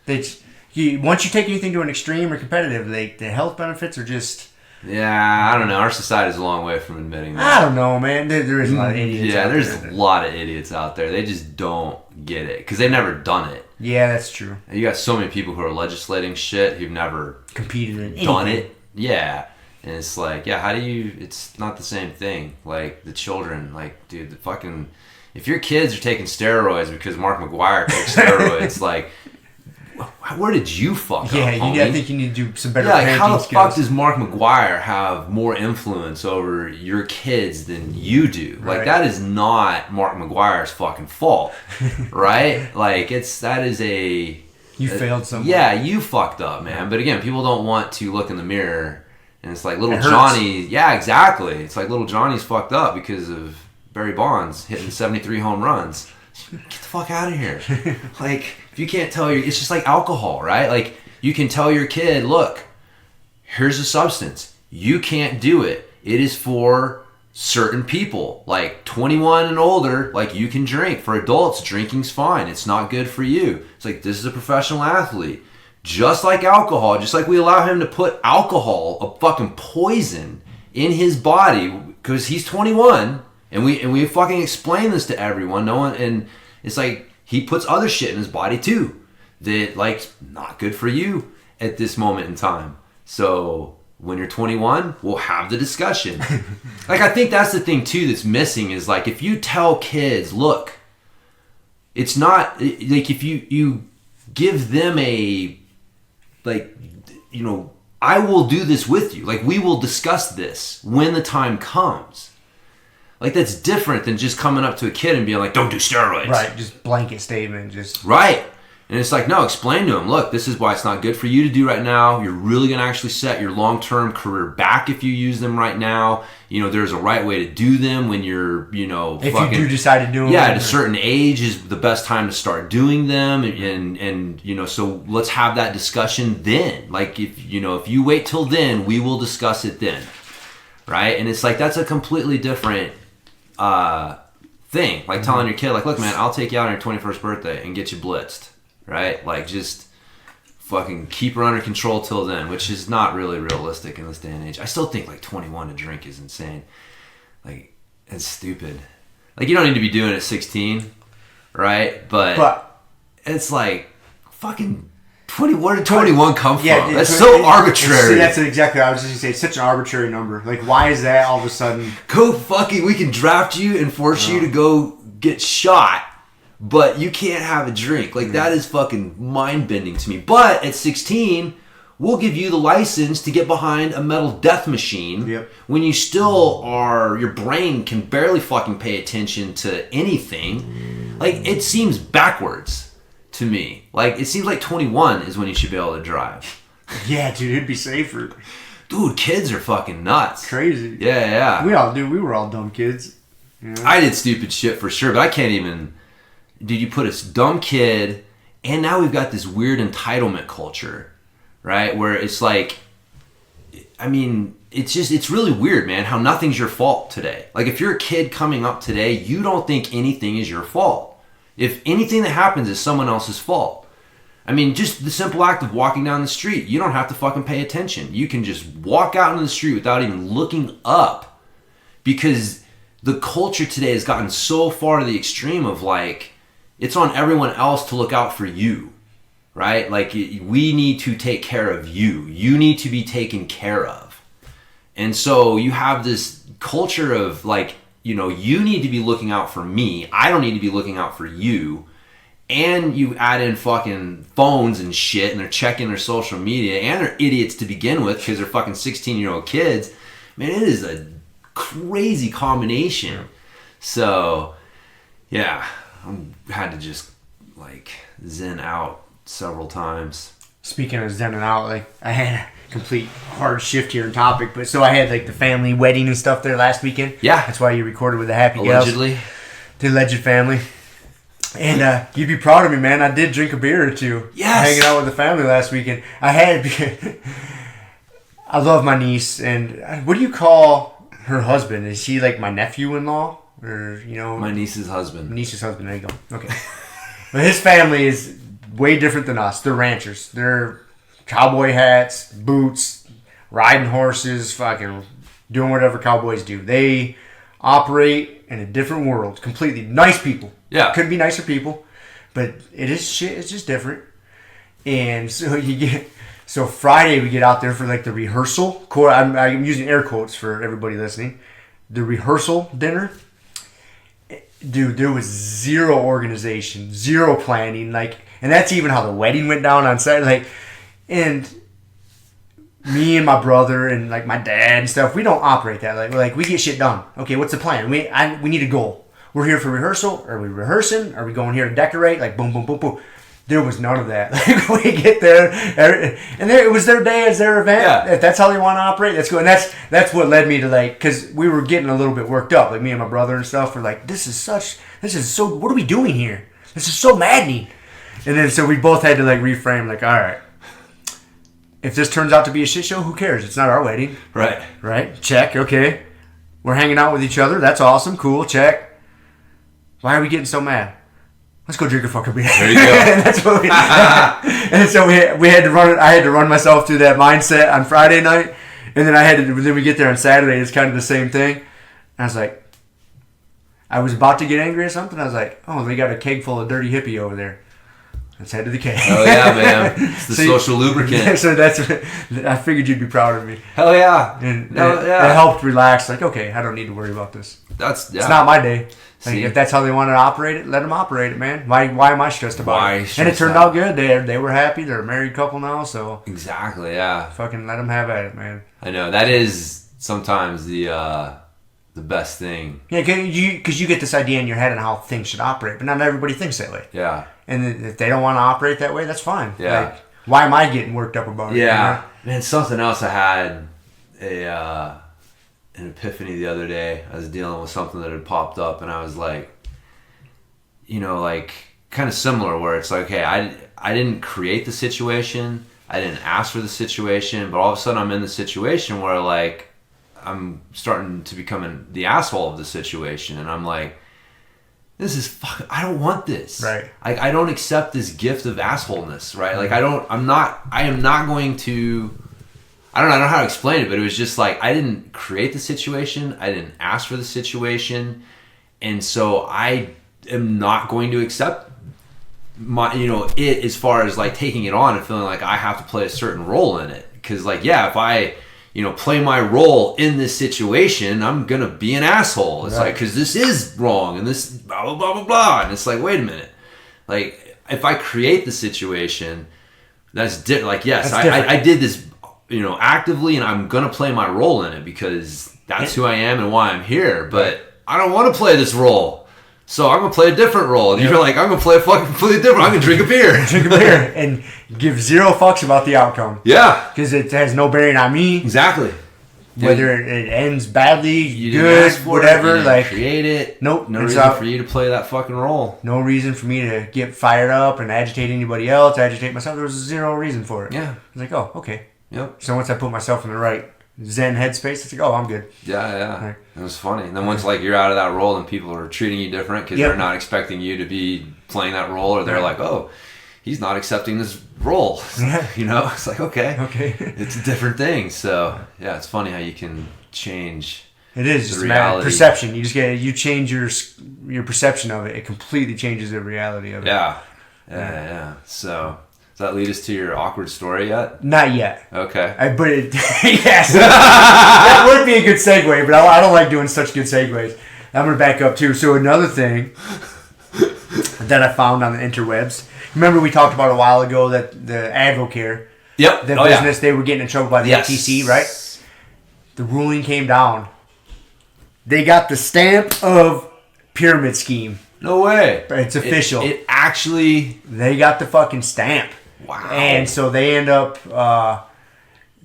Once you take anything to an extreme or competitive, like the health benefits are just. Yeah, I don't know. Our society's a long way from admitting that. I don't know, man. There is a lot of idiots. Yeah, there's a lot of idiots out there. They just don't get it because they've never done it. Yeah, that's true. And you got so many people who are legislating shit who've never competed in done it. Yeah, and it's like, yeah, how do you? It's not the same thing. Like the children, like, dude, the fucking. If your kids are taking steroids because Mark McGuire takes steroids, like. Where did you fuck up, homie? I think you need to do some better parenting how the skills. Fuck does Mark McGuire have more influence over your kids than you do? Right. Like, that is not Mark McGuire's fucking fault, right? Like, you failed somewhere. Yeah, you fucked up, man. But again, people don't want to look in the mirror, and it's like little Johnny. Yeah, exactly. It's like little Johnny's fucked up because of Barry Bonds hitting 73 home runs. Get the fuck out of here. Like, if you can't tell it's just like alcohol, right? Like, you can tell your kid, look, here's a substance. You can't do it. It is for certain people, like 21 and older. Like, you can drink. For adults, drinking's fine. It's not good for you. It's like, this is a professional athlete. Just like alcohol, just like we allow him to put alcohol, a fucking poison, in his body because he's 21, and we fucking explain this to everyone. No one, and it's like he puts other shit in his body too that like not good for you at this moment in time. So when you're 21, we'll have the discussion. Like, I think that's the thing too that's missing is like if you tell kids, look, it's not like if you give them a like, you know, I will do this with you. Like, we will discuss this when the time comes. Like, that's different than just coming up to a kid and being like, don't do steroids. Right, just blanket statement. Just right. And it's like, no, explain to him, look, this is why it's not good for you to do right now. You're really going to actually set your long-term career back if you use them right now. You know, there's a right way to do them when you're, you know, if you do decide to do them. Yeah, at a certain age is the best time to start doing them. And you know, so let's have that discussion then. Like, if you wait till then, we will discuss it then. Right? And it's like, that's a completely different thing. Like telling your kid, like, look, man, I'll take you out on your 21st birthday and get you blitzed. Right? Like, just fucking keep her under control till then, which is not really realistic in this day and age. I still think like 21 to drink is insane. Like, it's stupid. Like, you don't need to be doing it at 16, right? But it's like fucking 20. Where did 21 come from? That's so arbitrary. That's exactly what I was just gonna say. It's such an arbitrary number. Like, why is that all of a sudden? We can draft you and force you to go get shot. But you can't have a drink. Like, that is fucking mind-bending to me. But at 16, we'll give you the license to get behind a metal death machine when you still are, your brain can barely fucking pay attention to anything. Like, it seems backwards to me. Like, it seems like 21 is when you should be able to drive. Yeah, dude, it'd be safer. Dude, kids are fucking nuts. Crazy. Yeah. We were all dumb kids. You know? I did stupid shit for sure, but I can't even... Dude, you put a dumb kid, and now we've got this weird entitlement culture, right? Where it's like, I mean, it's really weird, man, how nothing's your fault today. Like, if you're a kid coming up today, you don't think anything is your fault. If anything that happens is someone else's fault. I mean, just the simple act of walking down the street, you don't have to fucking pay attention. You can just walk out into the street without even looking up, because the culture today has gotten so far to the extreme of like, it's on everyone else to look out for you, right? Like, we need to take care of you. You need to be taken care of. And so you have this culture of like, you know, you need to be looking out for me. I don't need to be looking out for you. And you add in fucking phones and shit, and they're checking their social media, and they're idiots to begin with because they're fucking 16-year-old kids. Man, it is a crazy combination. So, yeah. I had to just like zen out several times. Speaking of zenning out, like, I had a complete hard shift here in topic, but so I had like the family wedding and stuff there last weekend. Yeah, that's why you recorded with the Happy allegedly. Gals. The alleged family. And you'd be proud of me, man. I did drink a beer or two. Yes, hanging out with the family last weekend. I love my niece, and what do you call her husband? Is she like my nephew-in-law? Or, you know, my niece's husband. There you go. Okay. But his family is way different than us. They're ranchers. They're cowboy hats, boots, riding horses, fucking doing whatever cowboys do. They operate in a different world. Completely nice people. Yeah. Could be nicer people, but it is shit. It's just different. And so Friday we get out there for like the rehearsal. I'm using air quotes for everybody listening. The rehearsal dinner. Dude, there was zero organization, zero planning, like, and that's even how the wedding went down on Saturday. Like, and me and my brother and like my dad and stuff, we don't operate that. Like we get shit done. Okay, what's the plan? We need a goal. We're here for rehearsal. Are we rehearsing? Are we going here to decorate? Like, boom, boom, boom, boom. There was none of that. Like, we get there, and it was their day as their event. Yeah. If that's how they want to operate, that's good. And that's what led me to, like, because we were getting a little bit worked up. Like, me and my brother and stuff were like, this is so, what are we doing here? This is so maddening. And then so we both had to, like, reframe, like, all right, if this turns out to be a shit show, who cares? It's not our wedding. Right. Right? Check. Okay. We're hanging out with each other. That's awesome. Cool. Check. Why are we getting so mad? Let's go drink a fucking beer. There you go. And that's what we. And so we had to run it. I had to run myself through that mindset on Friday night, and then then we get there on Saturday. It's kind of the same thing. And I was like, I was about to get angry or something. I was like, oh, they got a keg full of dirty hippie over there. Let's head to the keg. Oh yeah, man. It's the social lubricant. So I figured you'd be proud of me. Hell yeah. And it helped relax. Like, okay, I don't need to worry about this. It's not my day. Like, if that's how they want to operate it, let them operate it, man. Why am I stressed about it? And it turned out good. They were happy. They're a married couple now, so exactly, yeah. Fucking let them have at it, man. I know that is sometimes the best thing. Yeah, because you get this idea in your head on how things should operate, but not everybody thinks that way. Yeah. And if they don't want to operate that way, that's fine. Yeah. Like, why am I getting worked up about it? Yeah. You know? Man, something else I had an epiphany the other day. I was dealing with something that had popped up, and I was like, like kind of similar, where it's like, okay, I didn't create the situation, I didn't ask for the situation, but all of a sudden I'm in the situation where, like, I'm starting to become the asshole of the situation, and I'm like, this is I don't want this. Right. I don't accept this gift of assholeness, right? Like, I am not going to, I don't know how to explain it, but it was just like, I didn't create the situation, I didn't ask for the situation, and so I am not going to accept it as far as, like, taking it on and feeling like I have to play a certain role in it. Because, like, yeah, if I play my role in this situation, I'm gonna be an asshole. It's like, because this is wrong and this blah blah blah blah blah, and it's like, wait a minute, like, if I create the situation, that's like, yes, I did this, actively, and I'm gonna play my role in it because that's who I am and why I'm here. But I don't want to play this role, so I'm gonna play a different role. And you're like, I'm gonna play a fucking completely different. I'm gonna drink a beer, and give zero fucks about the outcome. Yeah, because it has no bearing on me. Exactly. Whether it ends badly, good, whatever. Like, create it. Nope. No reason for you to play that fucking role. No reason for me to get fired up and agitate anybody else, agitate myself. There was zero reason for it. Yeah. I was like, oh, okay. Yep. So once I put myself in the right Zen headspace, it's like, oh, I'm good. Yeah. Right. It was funny. And then once, like, you're out of that role and people are treating you different because they're not expecting you to be playing that role, or they're like, oh, he's not accepting this role. It's like, okay. It's a different thing. So, yeah, it's funny how you can change. It is just reality. Perception. You just you change your perception of it. It completely changes the reality of it. Yeah. So, does that lead us to your awkward story yet? Not yet. Okay. Yes. That would be a good segue, but I don't like doing such good segues. I'm going to back up too. So another thing that I found on the interwebs. Remember we talked about a while ago that the Advocare, the business, they were getting in trouble by the FTC, right? The ruling came down. They got the stamp of pyramid scheme. No way. It's official. It actually... They got the fucking stamp. Wow. And so they end up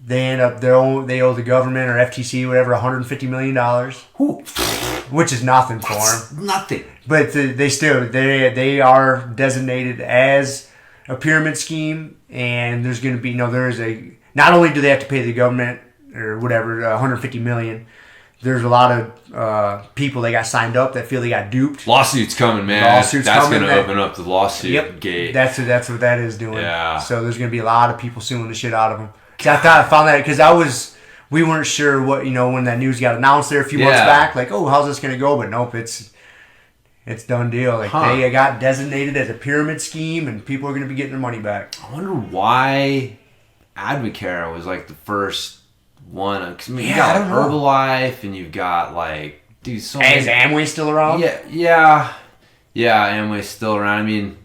they owe the government or FTC, whatever, $150 million. Ooh. Which is nothing for them. Nothing. But they are designated as a pyramid scheme, and there's going to be not only do they have to pay the government or whatever $150 million. There's a lot of people that got signed up that feel they got duped. Lawsuits coming, man. That's going to open up the lawsuit gate. That's what that is doing. Yeah. So there's going to be a lot of people suing the shit out of them. I found that because we weren't sure what, when that news got announced there a few months back, like, oh, how's this going to go? But nope, it's done deal. Like, they got designated as a pyramid scheme, and people are going to be getting their money back. I wonder why Advocare was like the first one. Because you got like Herbalife, and you've got like, dude, so many. Is Amway still around? Yeah, Amway's still around. I mean,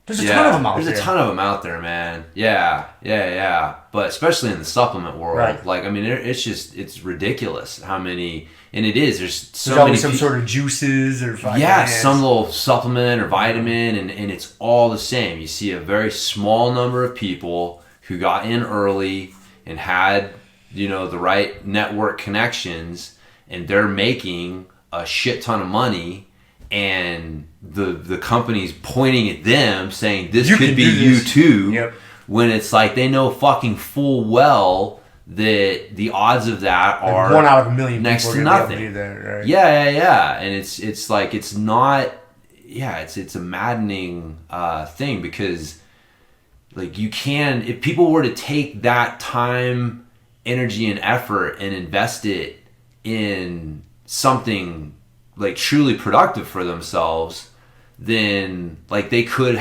There's a ton of them out there. There's a ton of them out there, man. Yeah. But especially in the supplement world. Right. Like, I mean, it's ridiculous how many, and it is, there's always some sort of juices or vitamins. Yeah, some little supplement or vitamin, and it's all the same. You see a very small number of people who got in early and had, the right network connections, and they're making a shit ton of money, and the company's pointing at them saying this could be you too. Yep. When it's like they know fucking full well that the odds of that are 1 out of a million next people to are nothing. Be able to do that, right? Yeah, and it's like it's not. Yeah, it's a maddening thing, because like you can, if people were to take that time, energy, and effort and invest it in something like truly productive for themselves, then like they could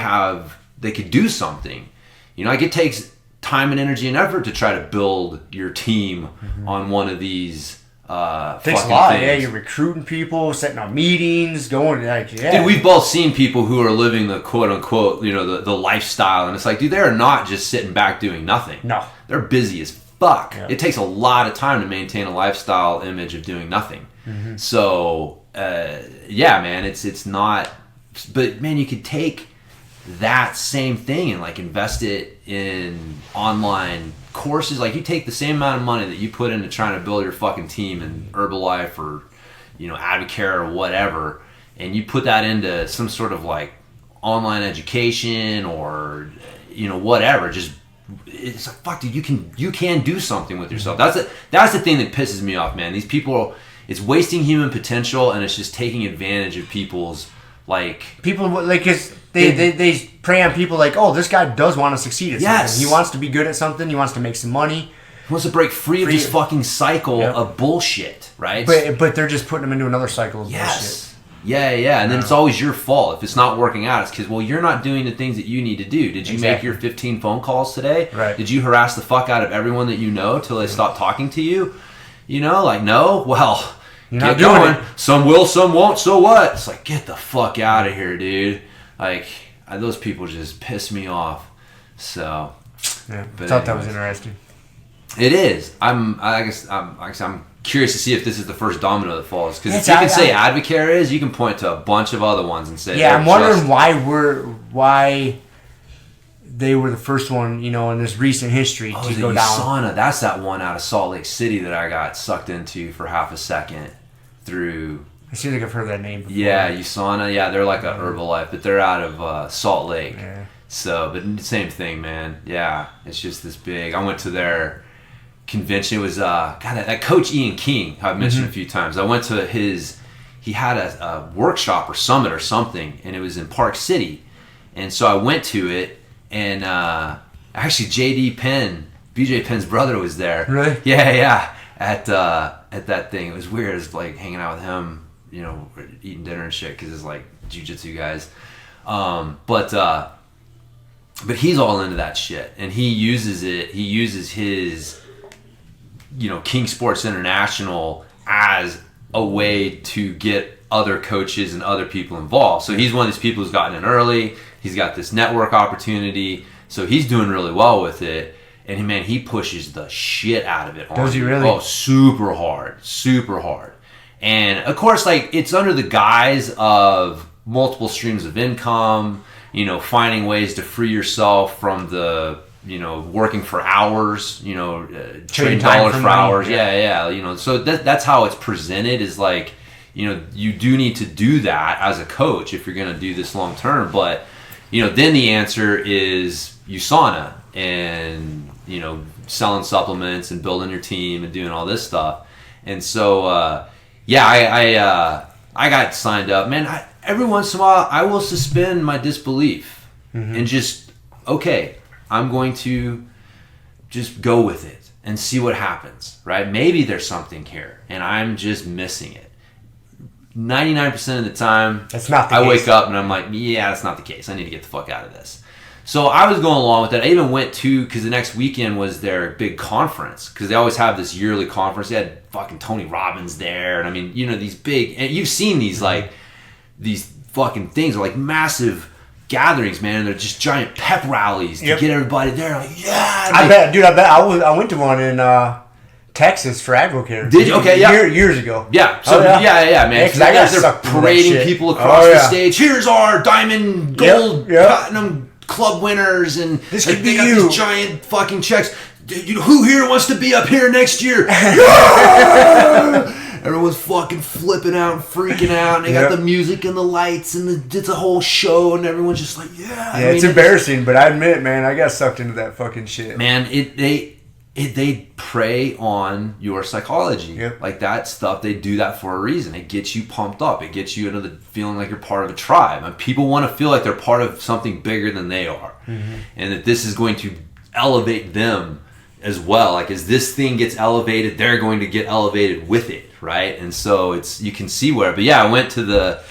do something. Like it takes time and energy and effort to try to build your team on one of these takes a lot. Things. Yeah, you're recruiting people, setting up meetings, going Dude, we've both seen people who are living the quote unquote, the lifestyle, and it's like, dude, they're not just sitting back doing nothing. No, they're busy as fuck. Yeah. It takes a lot of time to maintain a lifestyle image of doing nothing. So yeah, man, it's not. But man, you could take that same thing and like invest it in online courses. Like you take the same amount of money that you put into trying to build your fucking team in Herbalife or Advocare or whatever, and you put that into some sort of like online education or whatever. Just it's like, fuck, dude, you can do something with yourself. That's the thing that pisses me off, man. These people, it's wasting human potential, and it's just taking advantage of people's people like they prey on people like, oh, this guy does want to succeed at something. He wants to be good at something. He wants to make some money. He wants to break free of this fucking cycle of bullshit, right? But they're just putting him into another cycle of bullshit. Yeah. And then it's always your fault if it's not working out. It's because, well, you're not doing the things that you need to do. Did you make your 15 phone calls today? Right. Did you harass the fuck out of everyone that you know till they stop talking to you? No? Well, you're not doing going. it. Some will, some won't, so what? It's like, get the fuck out of here, dude. Like, those people just piss me off. So, yeah, I thought that was interesting. It is. I'm curious to see if this is the first domino that falls. Because if you can say Advocare is, you can point to a bunch of other ones and say, yeah, I'm wondering why they were the first one, in this recent history to go down. USANA, that's that one out of Salt Lake City that I got sucked into for half a second through. I seem like I've heard that name before. Yeah, USANA. Yeah, they're like a Herbalife, but they're out of Salt Lake. Yeah. So, but same thing, man. Yeah, it's just this big. I went to their convention. It was that coach Ian King, who I've mentioned a few times. I went to he had a workshop or summit or something, and it was in Park City. And so I went to it, and actually JD Penn, BJ Penn's brother, was there. Really? Yeah. At that thing. It was weird. It was like hanging out with him, eating dinner and shit, because it's like jiu-jitsu guys. But he's all into that shit, and he uses his King Sports International as a way to get other coaches and other people involved. So he's one of these people who's gotten in early. He's got this network opportunity, so he's doing really well with it. And man, he pushes the shit out of it. Does he really? Oh, super hard. And of course, like, it's under the guise of multiple streams of income, finding ways to free yourself from the, working for hours, trading dollars for hours. Yeah. So that's how it's presented, is like, you do need to do that as a coach if you're going to do this long term. But, then the answer is USANA and, selling supplements and building your team and doing all this stuff. And so, I got signed up, man. Every once in a while, I will suspend my disbelief and just, okay, I'm going to just go with it and see what happens, right? Maybe there's something here, and I'm just missing it. 99% of the time, that's not the case. I wake up and I'm like, yeah, that's not the case. I need to get the fuck out of this. So I was going along with it. I even went to, because the next weekend was their big conference, because they always have this yearly conference. They had fucking Tony Robbins there, and I mean, these big, and you've seen these, like, these fucking things are like massive gatherings, man. They're just giant pep rallies to get everybody there. Like, yeah. I bet, dude. I went to one in Texas for AdvoCare. Did you? Okay, yeah. Years ago. Yeah. So yeah, man. Yeah, they're parading people across the stage. Here's our diamond, gold, platinum club winners, and this could they be got you. these giant fucking checks. Who here wants to be up here next year? Everyone's fucking flipping out and freaking out, and they got the music and the lights, and it's a whole show, and everyone's just like, yeah. Yeah, it's embarrassing, but I admit, man, I got sucked into that fucking shit. Man, they prey on your psychology. Yep. Like that stuff, they do that for a reason. It gets you pumped up. It gets you into the feeling like you're part of a tribe. And people want to feel like they're part of something bigger than they are. Mm-hmm. And that this is going to elevate them as well. Like as this thing gets elevated, they're going to get elevated with it, right? And so you can see where. But yeah, I went to the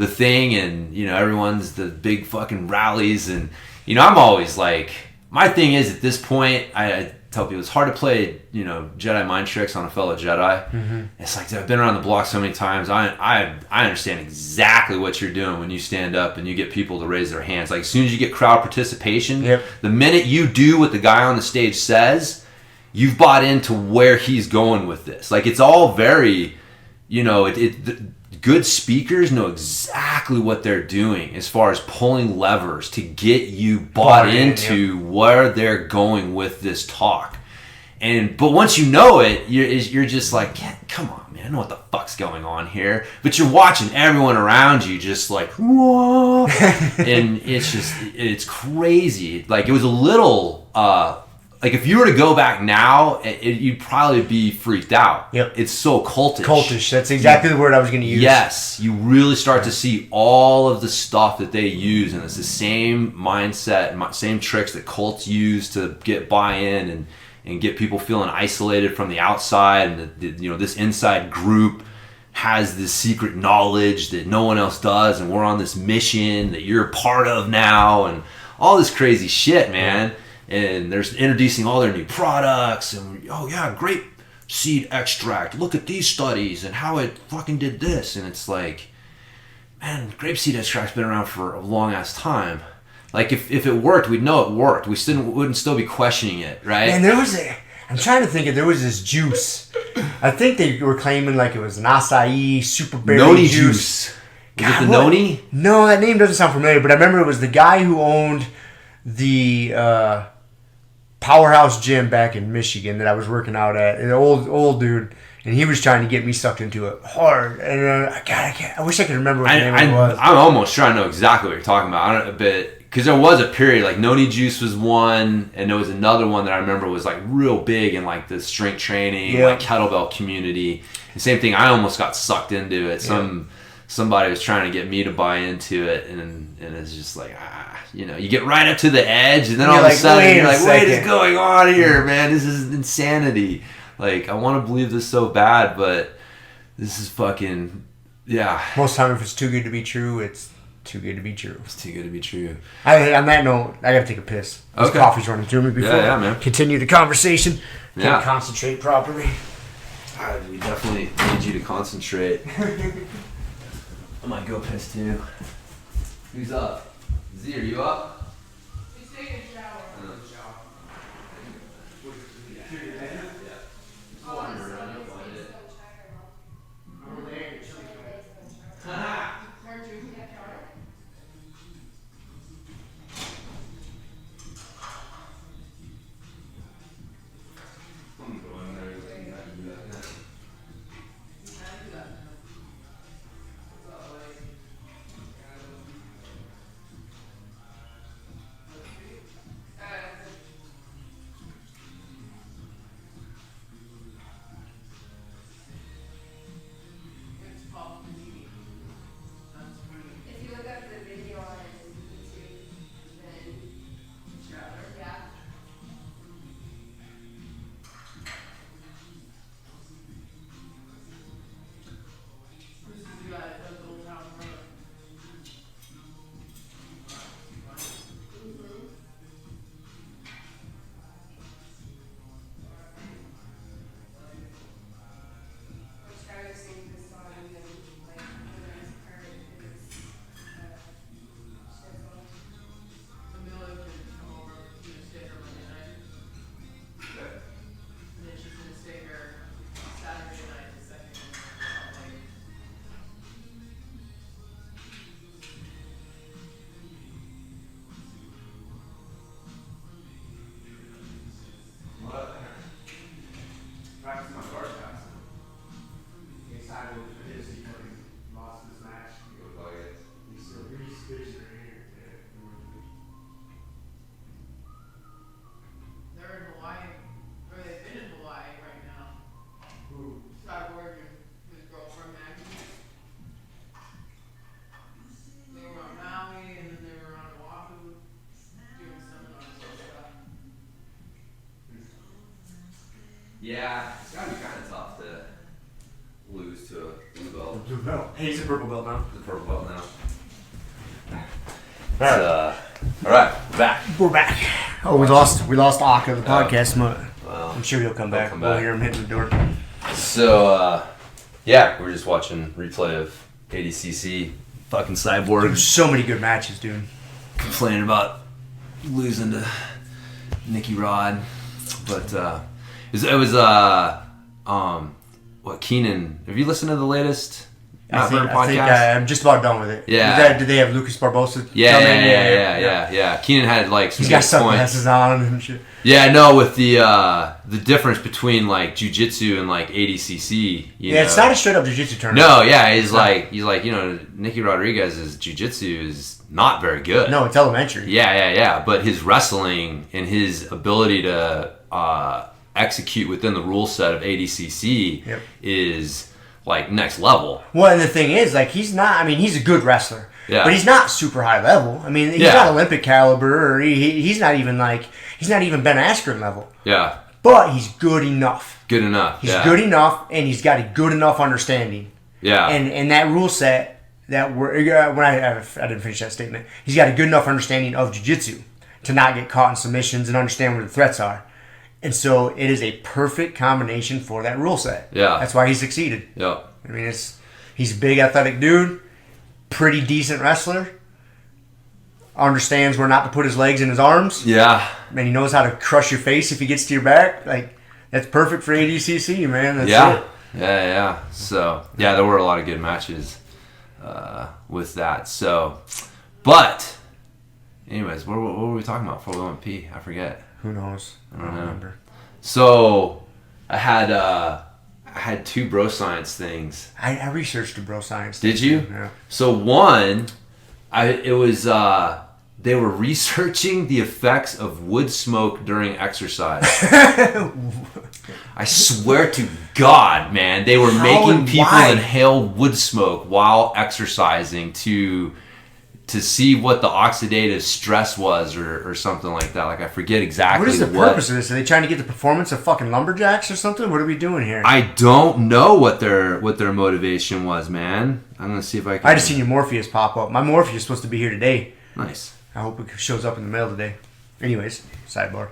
thing, and everyone's the big fucking rallies, and I'm always like, my thing is at this point, I tell people it's hard to play, Jedi mind tricks on a fellow Jedi. Mm-hmm. It's like I've been around the block so many times. I understand exactly what you're doing when you stand up and you get people to raise their hands. Like as soon as you get crowd participation, the minute you do what the guy on the stage says, you've bought into where he's going with this. Like it's all very, good speakers know exactly what they're doing as far as pulling levers to get you bought into where they're going with this talk. But once you know it, you're just like, come on, man, I know what the fuck's going on here. But you're watching everyone around you just like, whoa. And it's crazy. Like it was a little, like if you were to go back now, you'd probably be freaked out. Yep. It's so cultish. Cultish. That's exactly the word I was going to use. Yes. You really start to see all of the stuff that they use, and it's the same mindset, same tricks that cults use to get buy-in and get people feeling isolated from the outside, and this inside group has this secret knowledge that no one else does, and we're on this mission that you're a part of now, and all this crazy shit, man. And they're introducing all their new products, and grape seed extract. Look at these studies and how it fucking did this. And it's like, man, grape seed extract's been around for a long ass time. Like if it worked, we'd know it worked. We wouldn't still be questioning it, right? And I'm trying to think if there was this juice. I think they were claiming like it was an acai super berry noni juice. Is it the noni? No, that name doesn't sound familiar. But I remember it was the guy who owned the Powerhouse Gym back in Michigan that I was working out at, an old dude, and he was trying to get me sucked into it hard. And I wish I could remember what the name of it was. I'm almost trying to know exactly what you're talking about. Because there was a period like noni juice was one, and there was another one that I remember was like real big in like the strength training, like kettlebell community. The same thing. I almost got sucked into it. Somebody was trying to get me to buy into it, and it's just like you get right up to the edge, and then all of a sudden you're like, what is going on here, man? This is insanity. Like, I want to believe this so bad, but this is fucking, Most time if it's too good to be true, it's too good to be true. It's too good to be true. On that note, I gotta take a piss. This coffee's running through me before man. Continue the conversation. Can't concentrate properly. We definitely need you to concentrate. I might go piss too. Who's up? Z, are you up? He's taking a shower. Yeah, it's gotta be kind of tough to lose to a blue belt. Blue belt. Hey, he's a purple belt now. The purple belt now. All right, we're back. We're back. Oh, we lost Akka, the podcast. Well, I'm sure he'll come back. We'll hear him hitting the door. So, yeah, we're just watching replay of ADCC. Fucking Cyborg. There's so many good matches, dude. Complaining about losing to Nicky Rod, but it was what Keenan? Have you listened to the latest I think podcast? I'm just about done with it. Yeah. Did they have Lucas Barbosa? Yeah. Keenan had like some He's got good points. sunglasses on and shit. Yeah, no, with the difference between like jiu-jitsu and like ADCC. You know? It's not a straight up jiu-jitsu tournament. No, yeah, he's like Nicky Rodriguez's jiu-jitsu is not very good. No, it's elementary. Yeah. But his wrestling and his ability to execute within the rule set of ADCC is like next level. Well, and the thing is, like, he's a good wrestler. Yeah. But he's not super high level. I mean, he's not Olympic caliber, or he's not even Ben Askren level. Yeah. But he's good enough. Good enough. He's good enough, and he's got a good enough understanding. Yeah. And that rule set that I didn't finish that statement. He's got a good enough understanding of jiu-jitsu to not get caught in submissions and understand where the threats are. And so it is a perfect combination for that rule set. Yeah. That's why he succeeded. Yeah. I mean, he's a big athletic dude, pretty decent wrestler, understands where not to put his legs in his arms. Yeah. And he knows how to crush your face if he gets to your back. Like, that's perfect for ADCC, man. That's it. Yeah. So, yeah, there were a lot of good matches with that. So, but, anyways, what were we talking about before we went pee? I forget. Who knows? I don't remember. So, I had two bro science things. I researched the bro science. Did you? Yeah. So one, they were researching the effects of wood smoke during exercise. I swear to God, man, they were making people inhale wood smoke while exercising to see what the oxidative stress was or something like that. Like, I forget exactly what is the purpose of this? Are they trying to get the performance of fucking lumberjacks or something? What are we doing here? I don't know what their motivation was, man. I'm gonna see if I can. I just seen your Morpheus pop up. My Morpheus is supposed to be here today. Nice. I hope it shows up in the mail today. Anyways, sidebar.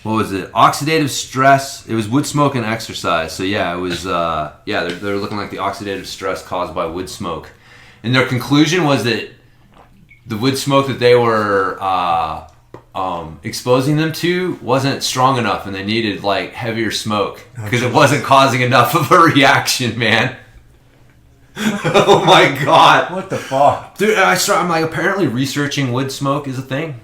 What was it? Oxidative stress. It was wood smoke and exercise. So yeah, it was. They're looking like the oxidative stress caused by wood smoke, and their conclusion was that the wood smoke that they were exposing them to wasn't strong enough, and they needed like heavier smoke because it wasn't causing enough of a reaction, man. Oh my God! What the fuck, dude? I'm like, apparently researching wood smoke is a thing.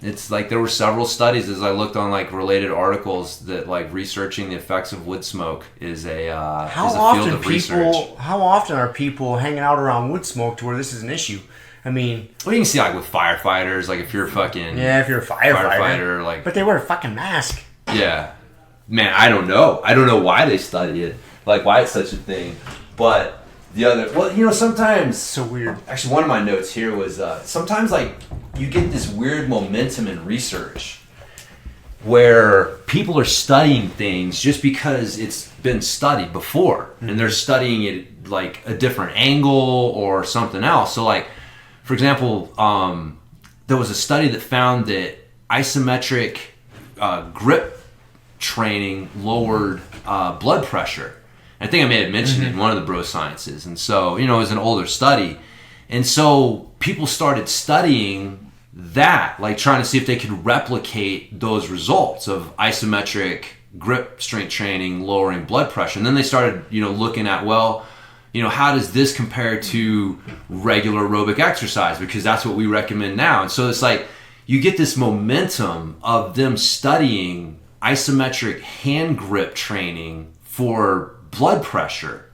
It's like there were several studies as I looked on like related articles that like researching the effects of wood smoke is a field of research. How often are people hanging out around wood smoke to where this is an issue? I mean, well, you can see like with firefighters, like if you're a firefighter, like, but they wear a fucking mask. Yeah, man, I don't know why they study it, like why it's such a thing. But the other, sometimes so weird. Actually, one of my notes here was sometimes like you get this weird momentum in research where people are studying things just because it's been studied before, and they're studying it like a different angle or something else. So like, for example, there was a study that found that isometric grip training lowered blood pressure. I think I may have mentioned it in one of the bro sciences. And so, it was an older study. And so people started studying that, like trying to see if they could replicate those results of isometric grip strength training lowering blood pressure. And then they started, looking at, how does this compare to regular aerobic exercise? Because that's what we recommend now. And so it's like you get this momentum of them studying isometric hand grip training for blood pressure.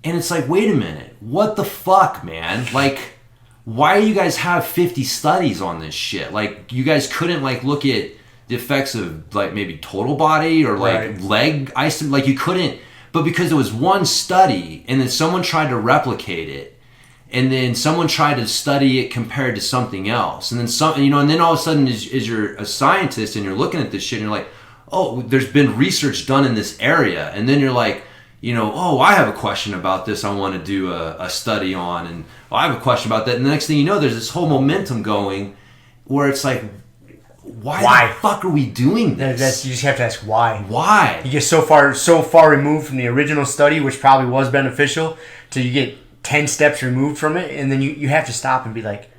And it's like, wait a minute, what the fuck, man? Like, why do you guys have 50 studies on this shit? Like, you guys couldn't like look at the effects of like maybe total body or like leg isom, like you couldn't. But because it was one study, and then someone tried to replicate it, and then someone tried to study it compared to something else, and then and then all of a sudden, as you're a scientist and you're looking at this shit, and you're like, oh, there's been research done in this area. And then you're like, oh, I have a question about this I want to do a study on. And I have a question about that. And the next thing you know, there's this whole momentum going where it's like, why the fuck are we doing this? You just have to ask why. Why? You get so far removed from the original study, which probably was beneficial, till you get 10 steps removed from it, and then you have to stop and be like,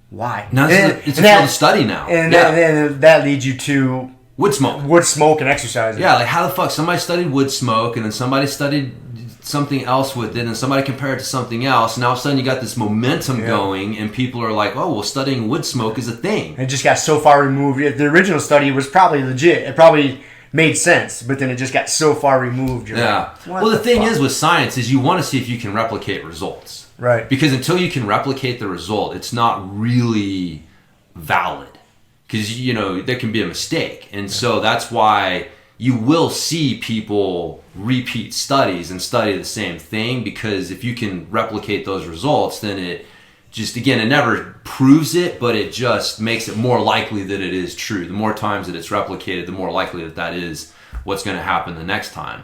why? Now it's a field of study now. And then that leads you to wood smoke. Wood smoke and exercise. Yeah, like how the fuck somebody studied wood smoke, and then somebody studied something else with it, and somebody compared it to something else, and all of a sudden you got this momentum going, and people are like, oh, well, studying wood smoke is a thing. It just got so far removed. The original study was probably legit. It probably made sense, but then it just got so far removed. Well, the thing is with science is you want to see if you can replicate results. Right. Because until you can replicate the result, it's not really valid. Because, there can be a mistake. And so that's why you will see people repeat studies and study the same thing, because if you can replicate those results, then it just, again, it never proves it, but it just makes it more likely that it is true. The more times that it's replicated, the more likely that is what's going to happen the next time.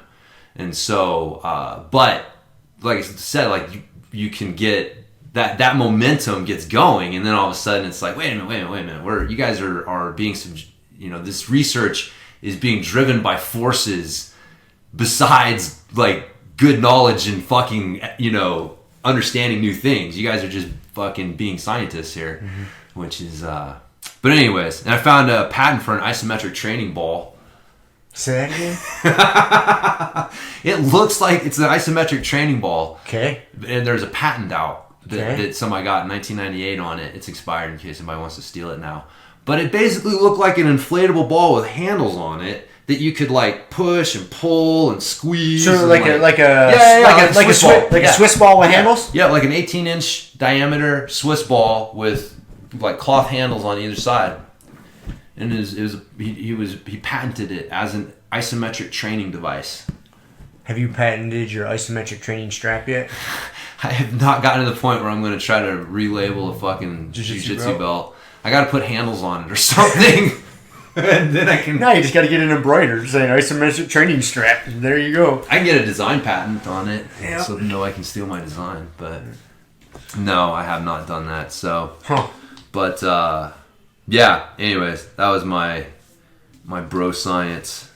And so, but like I said, like you can get that momentum gets going, and then all of a sudden it's like, wait a minute, you guys are being, this research is being driven by forces besides like good knowledge and fucking, understanding new things. You guys are just fucking being scientists here, which is, but anyways, and I found a patent for an isometric training ball. Say that again? It looks like it's an isometric training ball. Okay. And there's a patent out that somebody got in 1998 on it. It's expired in case somebody wants to steal it now. But it basically looked like an inflatable ball with handles on it that you could like push and pull and squeeze. So like a Swiss ball with handles? Yeah, like an 18-inch diameter Swiss ball with like cloth handles on either side. And he patented it as an isometric training device. Have you patented your isometric training strap yet? I have not gotten to the point where I'm going to try to relabel a fucking jiu-jitsu belt. I got to put handles on it or something. And then I can... No, you just got to get it embroidered saying isometric training strap. There you go. I can get a design patent on it, yep. So I can steal my design. But no, I have not done that. So, But yeah. Anyways, that was my bro science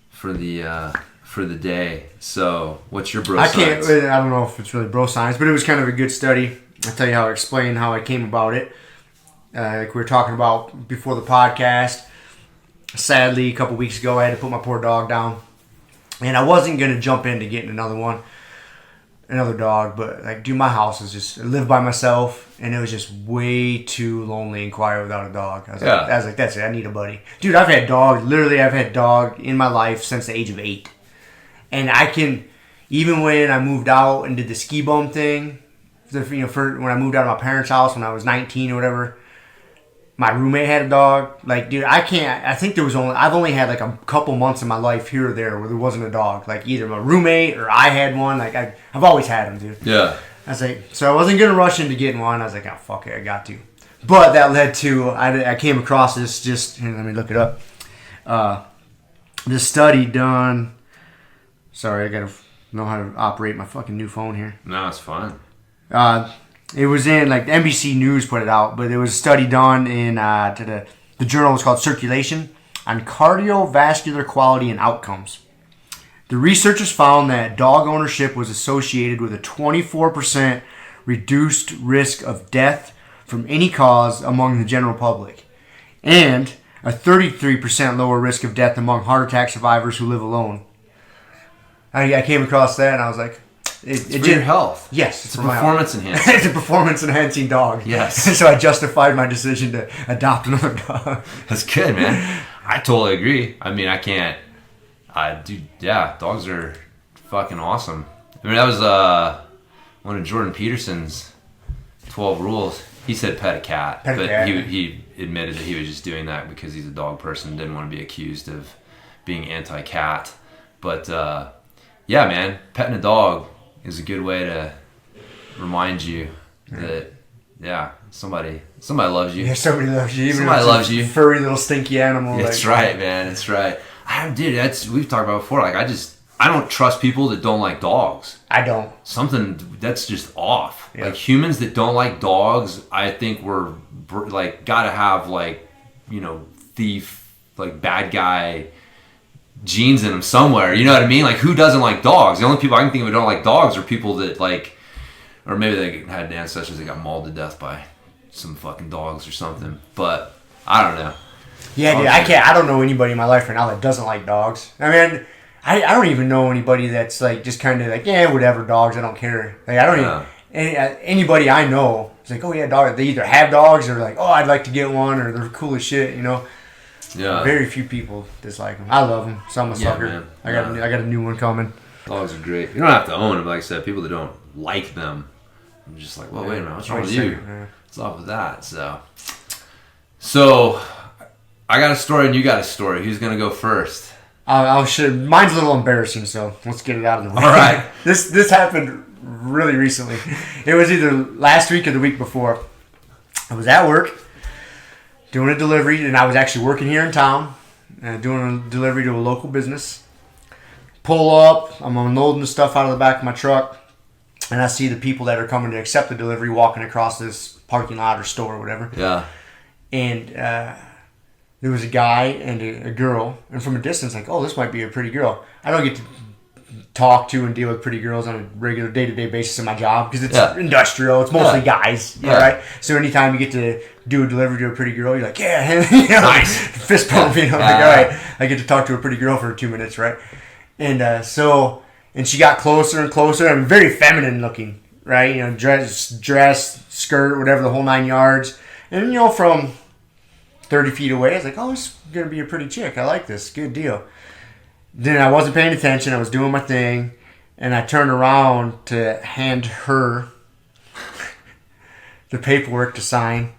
for the day. So, what's your bro science? I don't know if it's really bro science, but it was kind of a good study. I'll tell you how I explain how I came about it. Like we were talking about before the podcast. Sadly, a couple weeks ago, I had to put my poor dog down. And I wasn't going to jump into getting another dog. But, like, dude, my house is just... I live by myself, and it was just way too lonely and quiet without a dog. I was like, that's it. I need a buddy. Dude, I've had dog in my life since the age of 8. And I can... Even when I moved out and did the ski bum thing, when I moved out of my parents' house when I was 19 or whatever... My roommate had a dog. Like, dude, I've only had like a couple months in my life here or there where there wasn't a dog. Like, either my roommate or I had one. Like, I've always had them, dude. Yeah. I was like, so I wasn't going to rush into getting one. I was like, oh, fuck it, I got to. But that led to, I came across this here, let me look it up. This study done, sorry, I got to know how to operate my fucking new phone here. No, it's fine. It was in, like, NBC News put it out, but it was a study done in, the journal was called Circulation, on cardiovascular quality and outcomes. The researchers found that dog ownership was associated with a 24% reduced risk of death from any cause among the general public, and a 33% lower risk of death among heart attack survivors who live alone. I came across that, and I was like... It's for your health. Yes. It's a performance enhancer. It's a performance enhancing dog. Yes. So I justified my decision to adopt another dog. That's good, man. I totally agree. I mean, I can't... dogs are fucking awesome. I mean, that was one of Jordan Peterson's 12 rules. He said pet a cat. He admitted that he was just doing that because he's a dog person, didn't want to be accused of being anti-cat. But, yeah, man, petting a dog is a good way to remind you that, somebody loves you. Yeah, somebody loves you. Even somebody loves you. Furry little stinky animal. That's right, man. That's right. We've talked about it before. Like, I don't trust people that don't like dogs. I don't. Something that's just off. Yeah. Like, humans that don't like dogs, I think we're like gotta have like, thief, like bad guy genes in them somewhere. You know what I mean? Like, who doesn't like dogs? The only people I can think of who don't like dogs are people that like, or maybe they had ancestors that got mauled to death by some fucking dogs or something. But I don't know. Yeah, dude, I don't know anybody in my life right now that doesn't like dogs. I mean, I don't even know anybody that's like just kind of like, yeah, whatever, dogs, I don't care. Like, I don't even anybody I know is like, oh yeah, dog. They either have dogs or like, oh, I'd like to get one, or they're cool as shit, Yeah. Very few people dislike them. I love them, so I'm a sucker. Man. I got a new one coming. Dogs are great. You don't have to own them, like I said. People that don't like them, I'm just like, well, wait a minute, what's wrong with you? What's up with that? So I got a story and you got a story. Who's gonna go first? Mine's a little embarrassing, so let's get it out of the way. All right. This happened really recently. It was either last week or the week before. I was at work doing a delivery, and I was actually working here in town, doing a delivery to a local business. Pull up, I'm unloading the stuff out of the back of my truck, and I see the people that are coming to accept the delivery walking across this parking lot or store or whatever. Yeah. And there was a guy and a girl, and from a distance, like, oh, this might be a pretty girl. I don't get to talk to and deal with pretty girls on a regular day-to-day basis in my job because it's industrial. It's mostly guys, right? So anytime you get to do a delivery to a pretty girl, you're like, yeah, nice. Fist pump, like, all right, I get to talk to a pretty girl for 2 minutes, right? And and she got closer and closer, and very feminine looking, right? Dress, skirt, whatever, the whole 9 yards. And, from 30 feet away, I was like, oh, this is going to be a pretty chick. I like this. Good deal. Then I wasn't paying attention. I was doing my thing. And I turned around to hand her the paperwork to sign.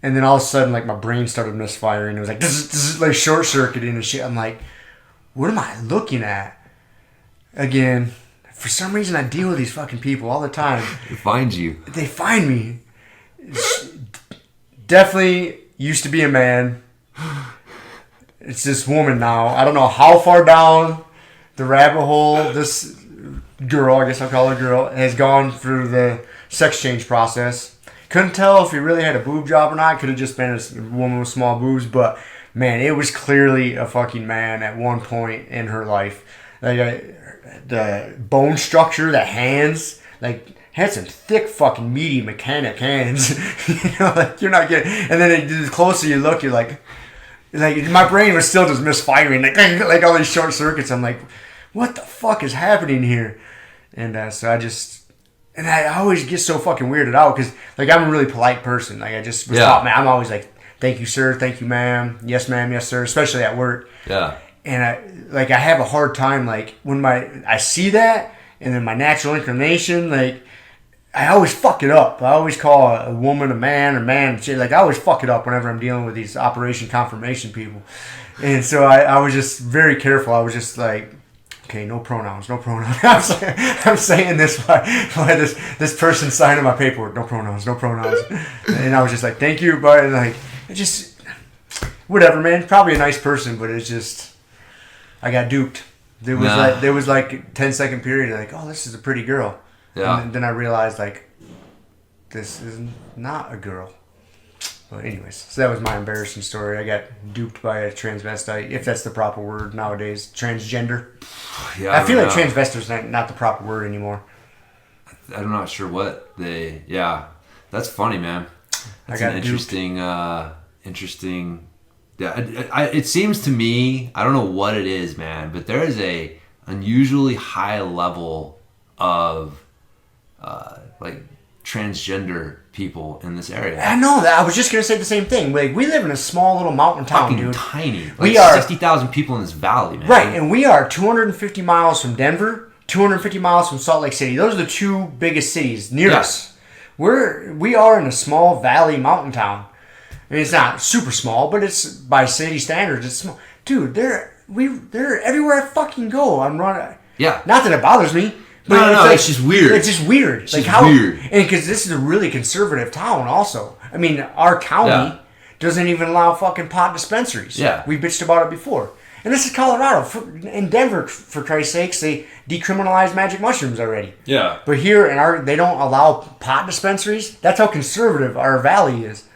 And then all of a sudden, like, my brain started misfiring. It was like, this is like short-circuiting and shit. I'm like, what am I looking at? Again, for some reason, I deal with these fucking people all the time. They find you. They find me. Definitely used to be a man. It's this woman now. I don't know how far down the rabbit hole this girl, I guess I'll call her girl, has gone through the sex change process. Couldn't tell if he really had a boob job or not. Could have just been a woman with small boobs. But, man, it was clearly a fucking man at one point in her life. Like, the bone structure, the hands, like, had some thick fucking meaty mechanic hands. Like, you're not getting. And then the closer you look, you're like my brain was still just misfiring, like all these short circuits. I'm like, what the fuck is happening here? And so I always get so fucking weirded out because, like, I'm a really polite person. Like, I just was taught, man, I'm always like, thank you, sir, thank you, ma'am, yes, ma'am, yes, sir, especially at work. Yeah. And I have a hard time, like, when I see that, and then my natural inclination, like, I always fuck it up. I always call a woman a man or man shit. Like, I always fuck it up whenever I'm dealing with these Operation Confirmation people. And so I was just very careful. I was just like, okay, no pronouns. I'm saying this by this person signing my paperwork. No pronouns. And I was just like, thank you, but like, it just, whatever, man. Probably a nice person, but it's just, I got duped. There was like a 10-second period, like, oh, this is a pretty girl. Yeah. And then I realized, like, this is not a girl. But anyways, so that was my embarrassing story. I got duped by a transvestite, if that's the proper word nowadays. Transgender. Yeah, I feel like transvestite is not the proper word anymore. I'm not sure what they... Yeah, that's funny, man. That's an interesting... Yeah, it seems to me, I don't know what it is, man, but there is a unusually high level of... like transgender people in this area. I know that. I was just gonna say the same thing. Like, we live in a small little mountain town, fucking dude. Tiny. Like, we are 60,000 people in this valley, man. Right, and we are 250 miles from Denver, 250 miles from Salt Lake City. Those are the two biggest cities near us. We are in a small valley mountain town. I mean, it's not super small, but it's by city standards, it's small. Dude, they're everywhere I fucking go. I'm running. Yeah. Not that it bothers me. But no, it's just weird. It's just weird. It's like weird. And because this is a really conservative town also. I mean, our county doesn't even allow fucking pot dispensaries. Yeah. We bitched about it before. And And this is Colorado. In Denver, for Christ's sakes, they decriminalized magic mushrooms already. Yeah. But here, they don't allow pot dispensaries. That's how conservative our valley is.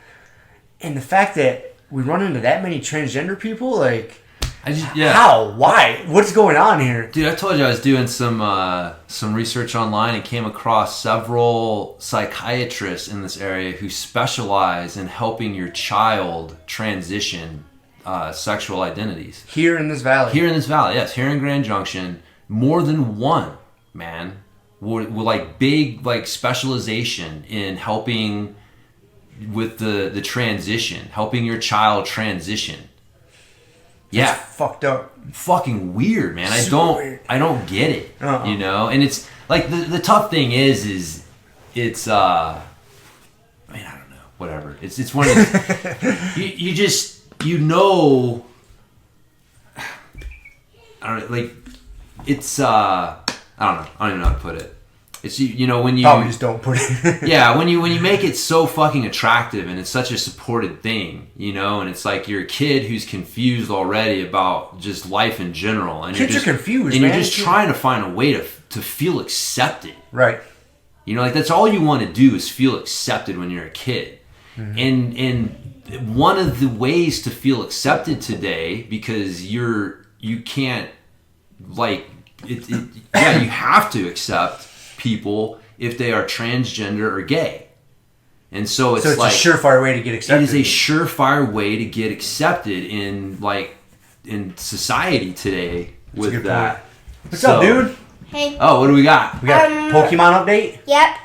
And the fact that we run into that many transgender people, like... How? Why? What's going on here? Dude, I told you I was doing some research online and came across several psychiatrists in this area who specialize in helping your child transition sexual identities. Here in this valley? Here in this valley, yes. Here in Grand Junction. More than one, man. With like big like specialization in helping with the transition. Helping your child transition. Yeah, that's fucked up. Fucking weird, man. Weird. I don't get it. You know, and it's like the tough thing is it's I mean, I don't know, whatever. It's one of those, you just know. I don't know, like it's I don't know. I don't even know how to put it. It's you know when you probably just don't put it. Yeah, when you make it so fucking attractive and it's such a supported thing, you know, and it's like you're a kid who's confused already about just life in general, and kids are confused, and man. you're just trying to find a way to feel accepted, right? You know, like that's all you want to do is feel accepted when you're a kid, and one of the ways to feel accepted today, because you can't like yeah, you have to accept people if they are transgender or gay. And so it's like a surefire way to get accepted. It is a surefire way to get accepted in society today with that. Point. What's up, dude? Hey. Oh, what do we got? We got Pokemon update? Yep.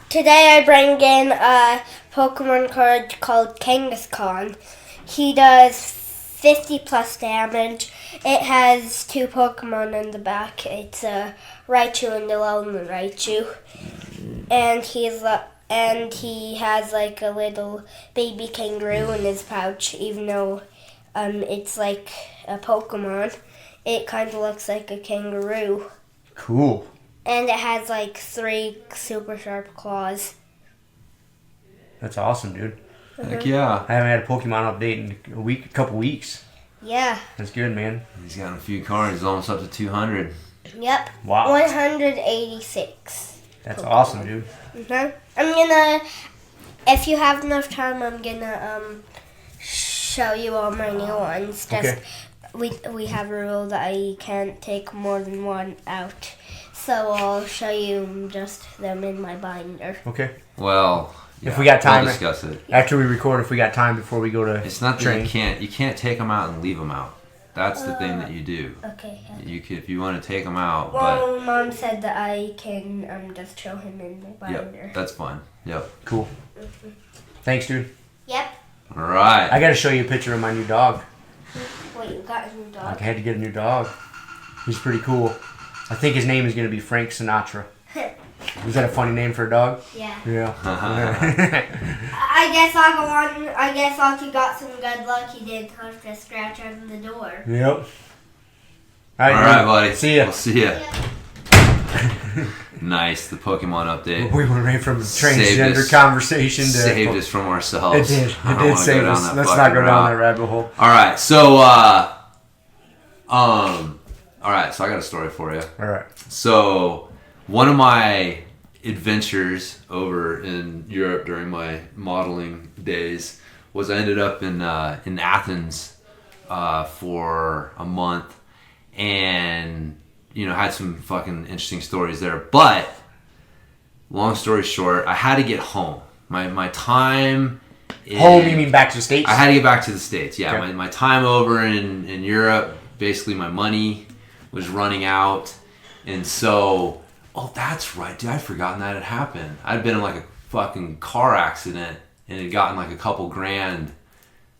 Today I bring in a Pokemon card called Kangaskhan. He does 50 plus damage. It has 2 Pokemon in the back. It's a Raichu and the Lone Raichu. And he has like a little baby kangaroo in his pouch, even though it's like a Pokemon. It kind of looks like a kangaroo. Cool. And it has like 3 super sharp claws. That's awesome, dude. Heck yeah. I haven't had a Pokemon update in a couple weeks. Yeah. That's good, man. He's got a few cards. He's almost up to 200. Yep. Wow. 186. That's awesome, dude. I'm gonna, if you have enough time, I'm gonna show you all my new ones. Just we have a rule that I can't take more than one out, so I'll show you just them in my binder. Okay. Well, if we got time, we'll discuss it after we record. If we got time before we go to, it's not that train. you can't take them out and leave them out. That's the thing that you do. Okay. You can, if you want to take them out, well, Mom said that I can just show him in my binder. Yep, that's fine. Yep. Cool. Thanks, dude. Yep. All right. I got to show you a picture of my new dog. Wait, you got a new dog? I had to get a new dog. He's pretty cool. I think his name is going to be Frank Sinatra. Is that a funny name for a dog? Yeah. Yeah. I guess I'll go on. I guess Aki got some good luck. He didn't have to scratch on the door. Yep. All right, buddy. See ya. We'll see ya. Nice. The Pokemon update. We went right from transgender conversation to... Saved us from ourselves. It did. It did save us. Let's not go down that rabbit hole. All right. So, all right. So I got a story for you. All right. So, one of my adventures over in Europe during my modeling days was I ended up in Athens for a month, and had some fucking interesting stories there. But long story short, I had to get home. My time home, you mean back to the States? I had to get back to the States. Yeah, okay. my time over in Europe, basically my money was running out, and so. Oh, that's right, dude. I'd forgotten that had happened. I'd been in like a fucking car accident and had gotten like a couple grand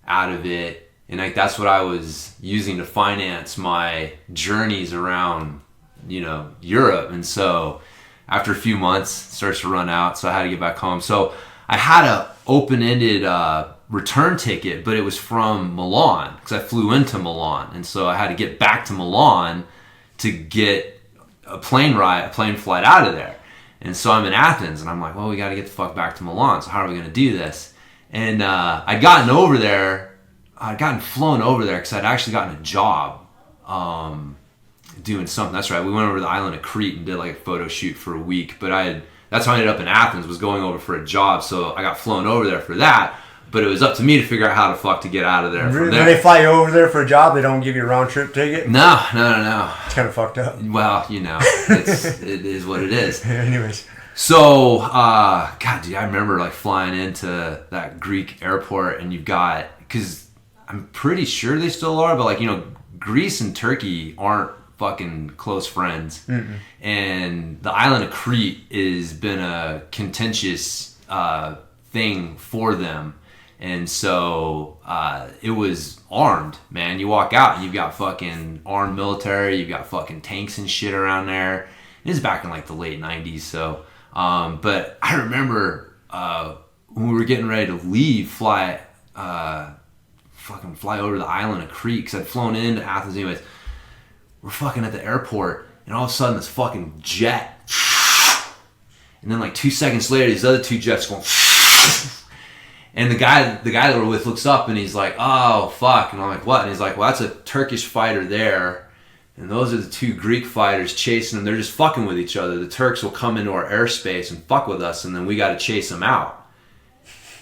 out of it. And like that's what I was using to finance my journeys around, Europe. And so after a few months, it starts to run out. So I had to get back home. So I had a open-ended return ticket, but it was from Milan because I flew into Milan. And so I had to get back to Milan to get a plane flight out of there. And so I'm in Athens and I'm like, well, we got to get the fuck back to Milan. So how are we going to do this? And I'd gotten over there I'd gotten flown over there because I'd actually gotten a job doing something. That's right. We went over to the island of Crete and did like a photo shoot for a week. But that's how I ended up in Athens, was going over for a job. So I got flown over there for that. But it was up to me to figure out how the fuck to get out of there. Really? When they fly you over there for a job, they don't give you a round trip ticket? No. It's kind of fucked up. Well, it is what it is. Anyways. So, God, dude, I remember like flying into that Greek airport, and you've got, because I'm pretty sure they still are, but like, Greece and Turkey aren't fucking close friends. Mm-mm. And the island of Crete has been a contentious thing for them. And so it was armed, man. You walk out and you've got fucking armed military, you've got fucking tanks and shit around there. It was back in like the late 90s. So, but I remember when we were getting ready to leave, fly over the island of Crete, because I'd flown into Athens anyways. We're fucking at the airport, and all of a sudden this fucking jet, and then like 2 seconds later, these other 2 jets going. And the guy that we're with looks up and he's like, "Oh fuck!" And I'm like, "What?" And he's like, "Well, that's a Turkish fighter there, and those are the 2 Greek fighters chasing them. They're just fucking with each other. The Turks will come into our airspace and fuck with us, and then we got to chase them out."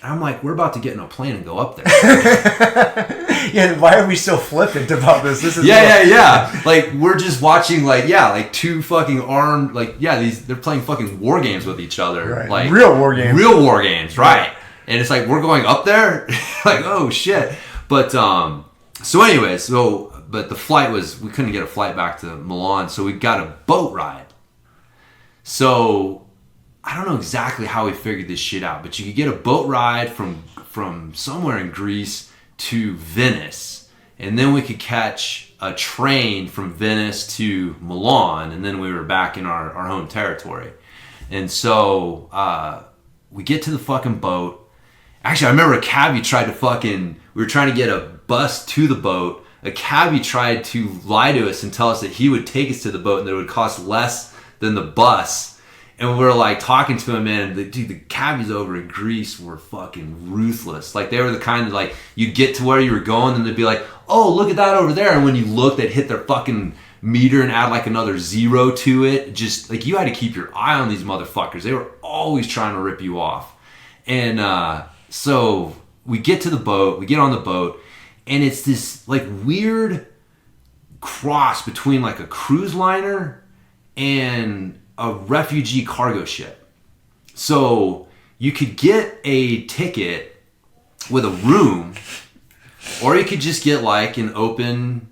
And I'm like, "We're about to get in a plane and go up there." Yeah, why are we so flippant about this? This is yeah. Like we're just watching, like 2 fucking armed, they're playing fucking war games with each other, right. Like real war games, right? And it's like, we're going up there? Like, oh shit. But, but the flight we couldn't get a flight back to Milan, so we got a boat ride. So, I don't know exactly how we figured this shit out, but you could get a boat ride from somewhere in Greece to Venice, and then we could catch a train from Venice to Milan, and then we were back in our home territory. And so, we get to the fucking boat. Actually, I remember a cabbie tried to we were trying to get a bus to the boat. A cabbie tried to lie to us and tell us that he would take us to the boat and that it would cost less than the bus. And we were like talking to him, and the cabbies over in Greece were fucking ruthless. Like, they were the kind of, like, you'd get to where you were going and they'd be like, "Oh, look at that over there." And when you look, they'd hit their fucking meter and add like another 0 to it. Just like, you had to keep your eye on these motherfuckers. They were always trying to rip you off. And, so we get to the boat, we get on the boat, and it's this like weird cross between like a cruise liner and a refugee cargo ship. So you could get a ticket with a room, or you could just get like an open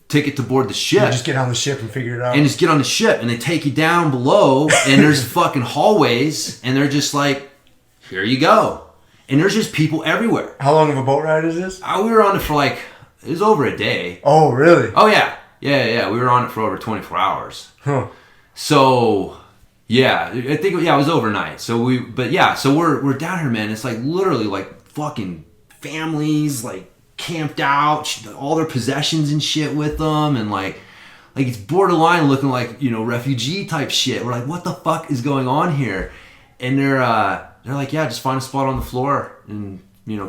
ticket to board the ship. You just get on the ship and figure it out. And just get on the ship, and they take you down below, and there's fucking hallways, and they're just like, "Here you go." And there's just people everywhere. How long of a boat ride is this? We were on it for it was over a day. Oh, really? Oh, yeah. Yeah. We were on it for over 24 hours. Huh. So, yeah, I think, it was overnight. So we're down here, man. It's like literally like fucking families, like camped out, all their possessions and shit with them. And like it's borderline looking like, refugee type shit. We're like, what the fuck is going on here? And they're like, "Yeah, just find a spot on the floor and,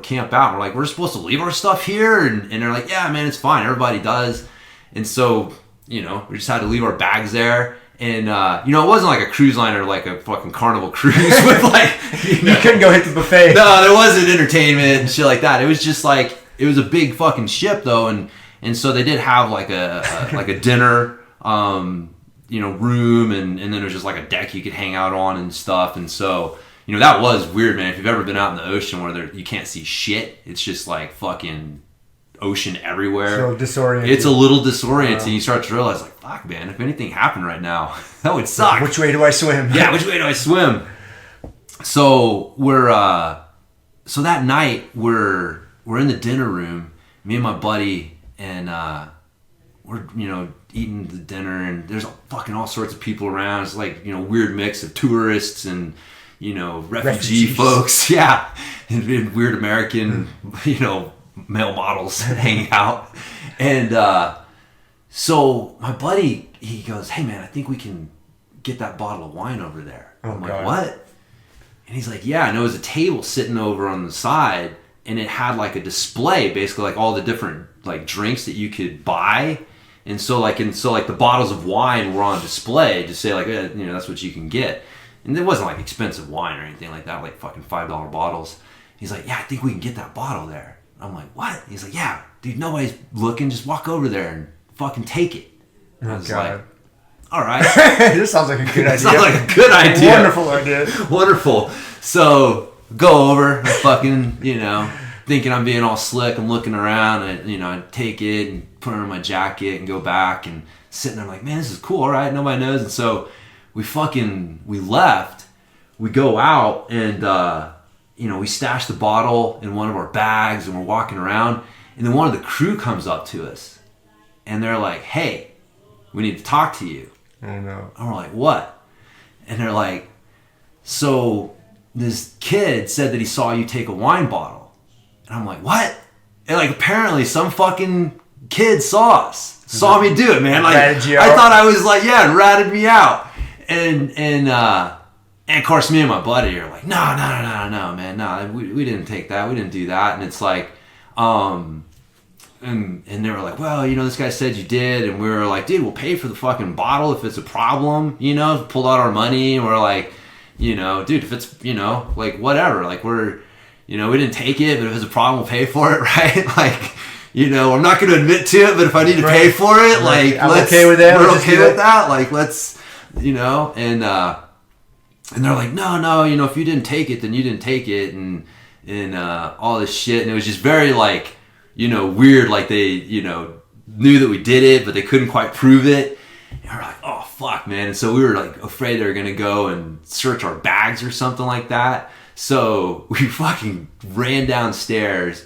camp out." And we're like, "We're supposed to leave our stuff here?" And they're like, "Yeah, man, it's fine. Everybody does." And so, we just had to leave our bags there. And, it wasn't like a cruise liner, like a fucking Carnival cruise with like, You couldn't go hit the buffet. No, there wasn't entertainment and shit like that. It was just like, it was a big fucking ship though. And so they did have like a dinner, room, and then there's just like a deck you could hang out on and stuff. And so, that was weird, man. If you've ever been out in the ocean where you can't see shit, it's just like fucking ocean everywhere. So disorienting. It's a little disorienting. You start to realize, like, fuck, man, if anything happened right now, that would suck. Which way do I swim? Yeah, which way do I swim? So so that night we're in the dinner room, me and my buddy, and we're eating the dinner, and there's fucking all sorts of people around. It's like weird mix of tourists and refugee folks, yeah, and weird American male models hanging out. And so my buddy, he goes, "Hey man, I think we can get that bottle of wine over there." I'm like, "What?" And he's like, "Yeah." And there was a table sitting over on the side, and it had like a display, basically like all the different like drinks that you could buy. And so the bottles of wine were on display to say like, that's what you can get. And it wasn't like expensive wine or anything like that, like fucking $5 bottles. He's like, yeah, I think we can get that bottle there. I'm like, what? He's like, yeah, dude, nobody's looking. Just walk over there and fucking take it. I was like, all right. This sounds like a good idea. Sounds like a good idea. Wonderful idea. Wonderful. So go over, fucking, thinking I'm being all slick. I'm looking around and, I take it and put it on my jacket and go back and sitting there like, man, this is cool. All right. Nobody knows. And so we left. We go out and, we stash the bottle in one of our bags and we're walking around. And then one of the crew comes up to us and they're like, hey, we need to talk to you. Oh no. And we're like, what? And they're like, so this kid said that he saw you take a wine bottle. And I'm like, what? And like apparently some fucking kid saw me do it, man. Like I thought I was like, yeah, and ratted me out. And of course me and my buddy are like, no, man, no, we didn't take that. We didn't do that. And it's like, and they were like, well, this guy said you did. And we were like, dude, we'll pay for the fucking bottle if it's a problem, pulled out our money. And we're like, dude, if it's, like whatever, like we're, we didn't take it, but if it's a problem, we'll pay for it. Right. Like, I'm not going to admit to it, but if I need to pay for it, like, I'm okay with that. We're okay with that. Like, let's, and they're like, no, if you didn't take it, then you didn't take it. And all this shit. And it was just very like, weird, like they, knew that we did it, but they couldn't quite prove it. And we're like, oh, fuck, man. And so we were like afraid they were going to go and search our bags or something like that. So we fucking ran downstairs,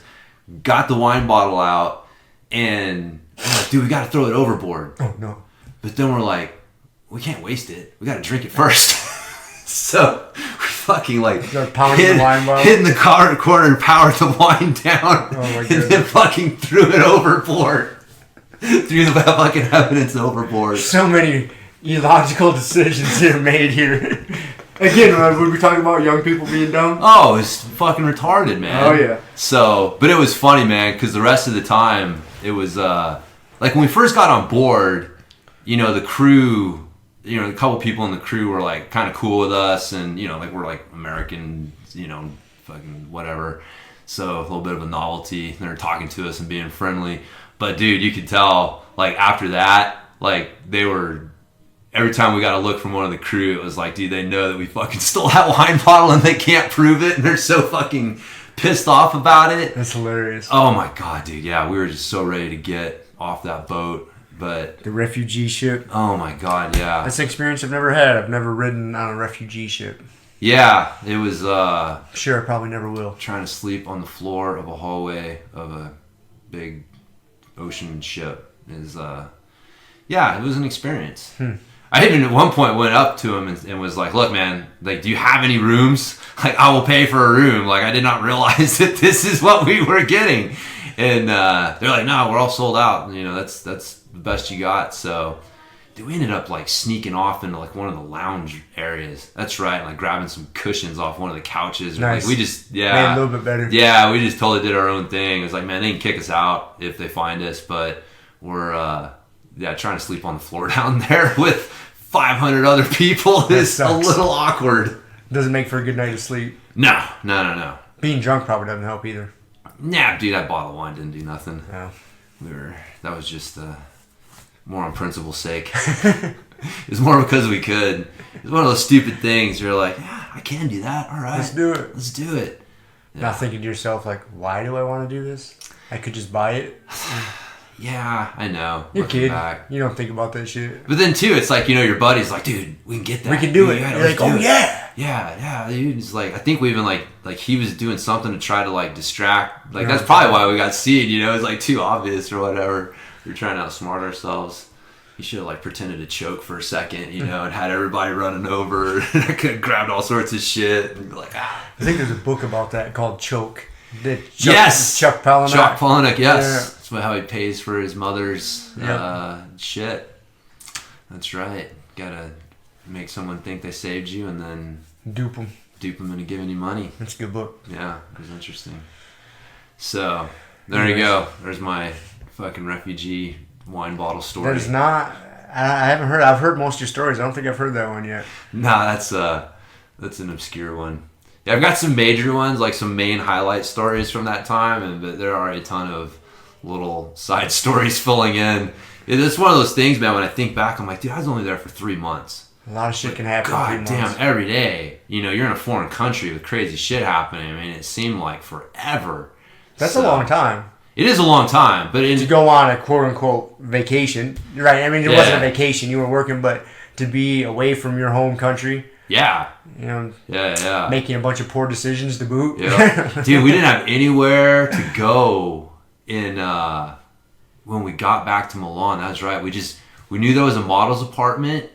got the wine bottle out, and we're like, dude, we got to throw it overboard. Oh, no. But then we're like, we can't waste it. We got to drink it first. So we fucking like hid in the corner and powered the wine down, and then fucking threw it overboard. Threw the fucking evidence overboard. So many illogical decisions here made here. Again, when we talking about young people being dumb. Oh, it's fucking retarded, man. Oh yeah. So, but it was funny, man, because the rest of the time it was like when we first got on board, the crew. A couple people in the crew were like kind of cool with us, and like we're like American, fucking whatever. So a little bit of a novelty. They're talking to us and being friendly. But dude, you could tell like after that, like they were. Every time we got a look from one of the crew, it was like, dude, they know that we fucking stole that wine bottle and they can't prove it, and they're so fucking pissed off about it. That's hilarious. Oh my god, dude, yeah, we were just so ready to get off that boat. But the refugee ship. Oh my god, yeah. That's an experience I've never had. I've never ridden on a refugee ship. Yeah, it was sure, I probably never will. Trying to sleep on the floor of a hallway of a big ocean ship is yeah, it was an experience. I even at one point went up to him and was like, look, man, like, do you have any rooms? Like, I will pay for a room. Like, I did not realize that this is what we were getting. And they're like, no, we're all sold out. That's the best you got. So dude, we ended up like sneaking off into like one of the lounge areas. That's right. Like grabbing some cushions off one of the couches. Nice. Like, we just, made it a little bit better. Yeah, we just totally did our own thing. It was like, man, they can kick us out if they find us, but we're trying to sleep on the floor down there with 500 other people is a little awkward. Doesn't make for a good night of sleep. No. Being drunk probably doesn't help either. Nah, dude, that bottle of wine didn't do nothing. Oh. That was just more on principle's sake. It was more because we could. It was one of those stupid things. You're like, yeah, I can do that. All right, let's do it. Yeah. Not thinking to yourself like, why do I want to do this? I could just buy it. Yeah, I know. You're a kid. You don't think about that shit. But then too, it's like, your buddy's like, dude, we can get that. We can do it. You're like, oh yeah. Yeah, dude. It's like, I think we even like he was doing something to try to like distract. Like that's probably why we got seen. It's like too obvious or whatever. We're trying to outsmart ourselves. He should have like pretended to choke for a second, and had everybody running over. And I could have grabbed all sorts of shit and be like, ah. I think there's a book about that called Choke. Yes, Chuck Palahniuk. Chuck Palahniuk, yes. That's how he pays for his mother's shit. That's right. Gotta make someone think they saved you and then dupe them into giving you money. That's a good book. Yeah, it was interesting. So there you go. There's my fucking refugee wine bottle story. That is not. I haven't heard. I've heard most of your stories. I don't think I've heard that one yet. Nah, that's an obscure one. Yeah, I've got some major ones, like some main highlight stories from that time, but there are a ton of little side stories filling in. It's one of those things, man. When I think back, I'm like, dude, I was only there for 3 months. A lot of shit can happen. God damn, every day. You're in a foreign country with crazy shit happening. I mean, it seemed like forever. That's a long time. It is a long time, but to go on a quote unquote vacation, right? I mean, it wasn't a vacation; you were working, but to be away from your home country, making a bunch of poor decisions to boot. Yeah. Dude, we didn't have anywhere to go in when we got back to Milan. That's right. We knew there was a model's apartment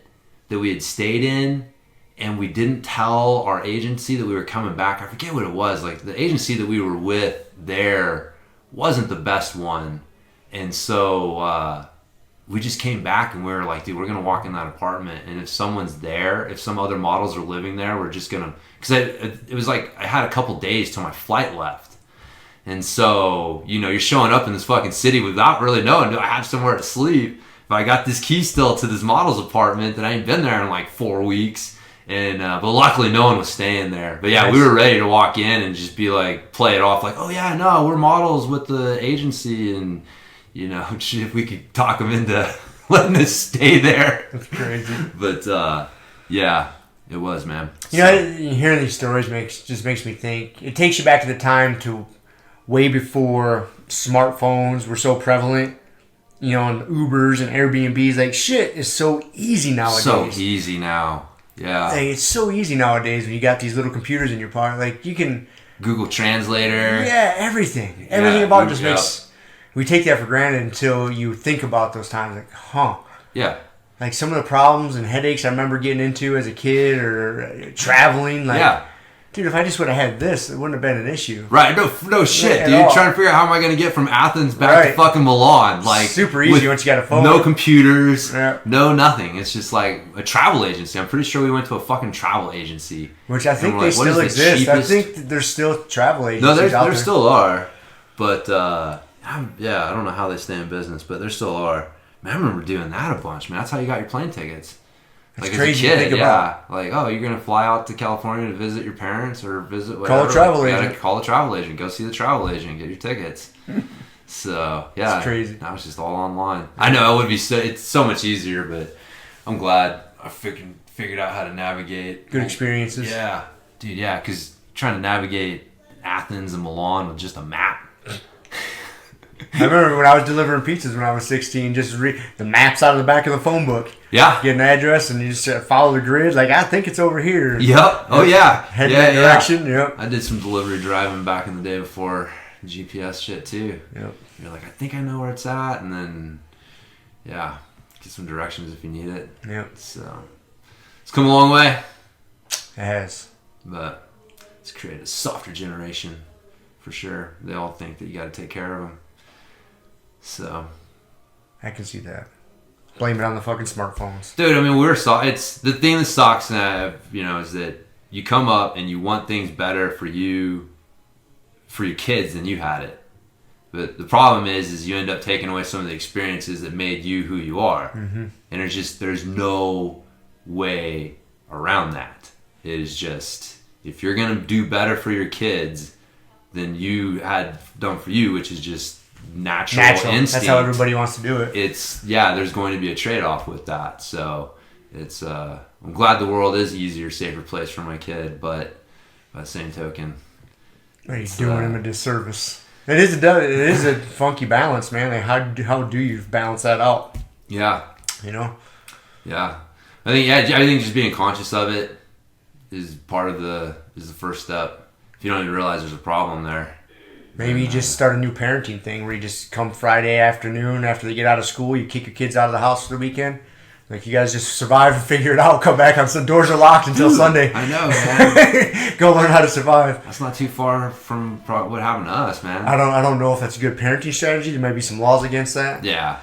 that we had stayed in, and we didn't tell our agency that we were coming back. I forget what it was. Like, the agency that we were with there wasn't the best one, and so we just came back and we were like, dude, we're gonna walk in that apartment, and if someone's there, if some other models are living there, we're just gonna, because it was like I had a couple days till my flight left, and so you're showing up in this fucking city without really knowing, do I have somewhere to sleep? If I got this key still to this model's apartment that I ain't been there in like 4 weeks. And but luckily no one was staying there. But yeah, nice. We were ready to walk in and just be like, play it off like, oh yeah, no, we're models with the agency, and if we could talk them into letting us stay there. That's crazy. But yeah, it was, man. Hearing these stories makes me think. It takes you back to the time to way before smartphones were so prevalent. And Ubers and Airbnbs, like shit is so easy nowadays. So easy now. Yeah. Like, it's so easy nowadays when you got these little computers in your pocket. Like, you can... Google Translator. Yeah, everything. Everything about it just makes... We take that for granted until you think about those times. Like, huh. Yeah. Like, some of the problems and headaches I remember getting into as a kid or traveling. Like, yeah. Dude, if I just would have had this, it wouldn't have been an issue. Right. No shit, dude. All. Trying to figure out how am I going to get from Athens back to fucking Milan. Like, super easy once you got a phone. No computers. Yeah. No nothing. It's just like a travel agency. I'm pretty sure we went to a fucking travel agency. Which I think they still exist. I think there's still travel agencies out there. No, there still are. But, I don't know how they stay in business, but there still are. Man, I remember doing that a bunch, man. That's how you got your plane tickets. It's like crazy as a kid, to think about. Like, oh, you're gonna fly out to California to visit your parents or visit whatever. Call a travel agent. Call a travel agent. Go see the travel agent. Get your tickets. So yeah, it's crazy. Now it's just all online. I know it would be it's so much easier, but I'm glad I figured out how to navigate. Good experiences. Yeah, dude. Yeah, because trying to navigate Athens and Milan with just a map. I remember when I was delivering pizzas when I was 16, just read the maps out of the back of the phone book. Yeah. Get an address and you just follow the grid. Like, I think it's over here. Yep. Oh, yeah. Head that direction. Yep. I did some delivery driving back in the day before GPS shit, too. Yep. You're like, I think I know where it's at. And then, yeah, get some directions if you need it. Yep. So, it's come a long way. It has. But it's created a softer generation, for sure. They all think that you got to take care of them. So, I can see that. Blame it on the fucking smartphones, dude. I mean, it's the thing that sucks, is that you come up and you want things better for you, for your kids than you had it. But the problem is you end up taking away some of the experiences that made you who you are, and there's no way around that. It is just, if you're gonna do better for your kids than you had done for you, which is just natural instinct. That's how everybody wants to do it. There's going to be a trade-off with that. So it's I'm glad the world is an easier, safer place for my kid, but by the same token, you're doing him a disservice. It is a funky balance, man. Like, how do you balance that out? Yeah. Yeah. I think just being conscious of it is the first step. If you don't even realize there's a problem there. Maybe you just start a new parenting thing where you just come Friday afternoon after they get out of school, you kick your kids out of the house for the weekend. Like, you guys just survive and figure it out. Come back, some doors are locked until Sunday. I know, man. Go learn how to survive. That's not too far from what happened to us, man. I don't know if that's a good parenting strategy. There might be some laws against that. Yeah.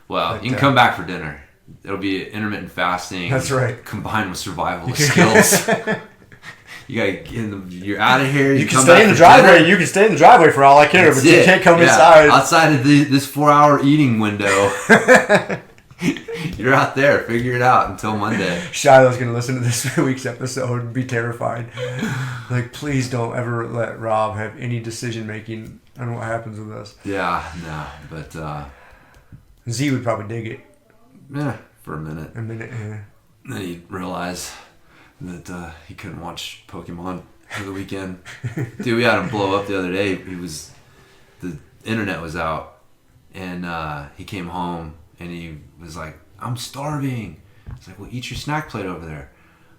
Well, you can come back for dinner. It'll be intermittent fasting. That's right. Combined with survival skills. You're out of here. You can stay in the driveway. Dinner. You can stay in the driveway for all I care, but you can't come inside. Outside of this 4-hour eating window. You're out there. Figure it out until Monday. Shiloh's going to listen to this week's episode and be terrified. Like, please don't ever let Rob have any decision making on what happens with us. Yeah, no, but Z would probably dig it. Yeah, for a minute. Yeah. Then he'd realize that he couldn't watch Pokemon for the weekend. Dude, we had him blow up the other day. The internet was out, and he came home. And he was like, I'm starving. It's like, well, eat your snack plate over there.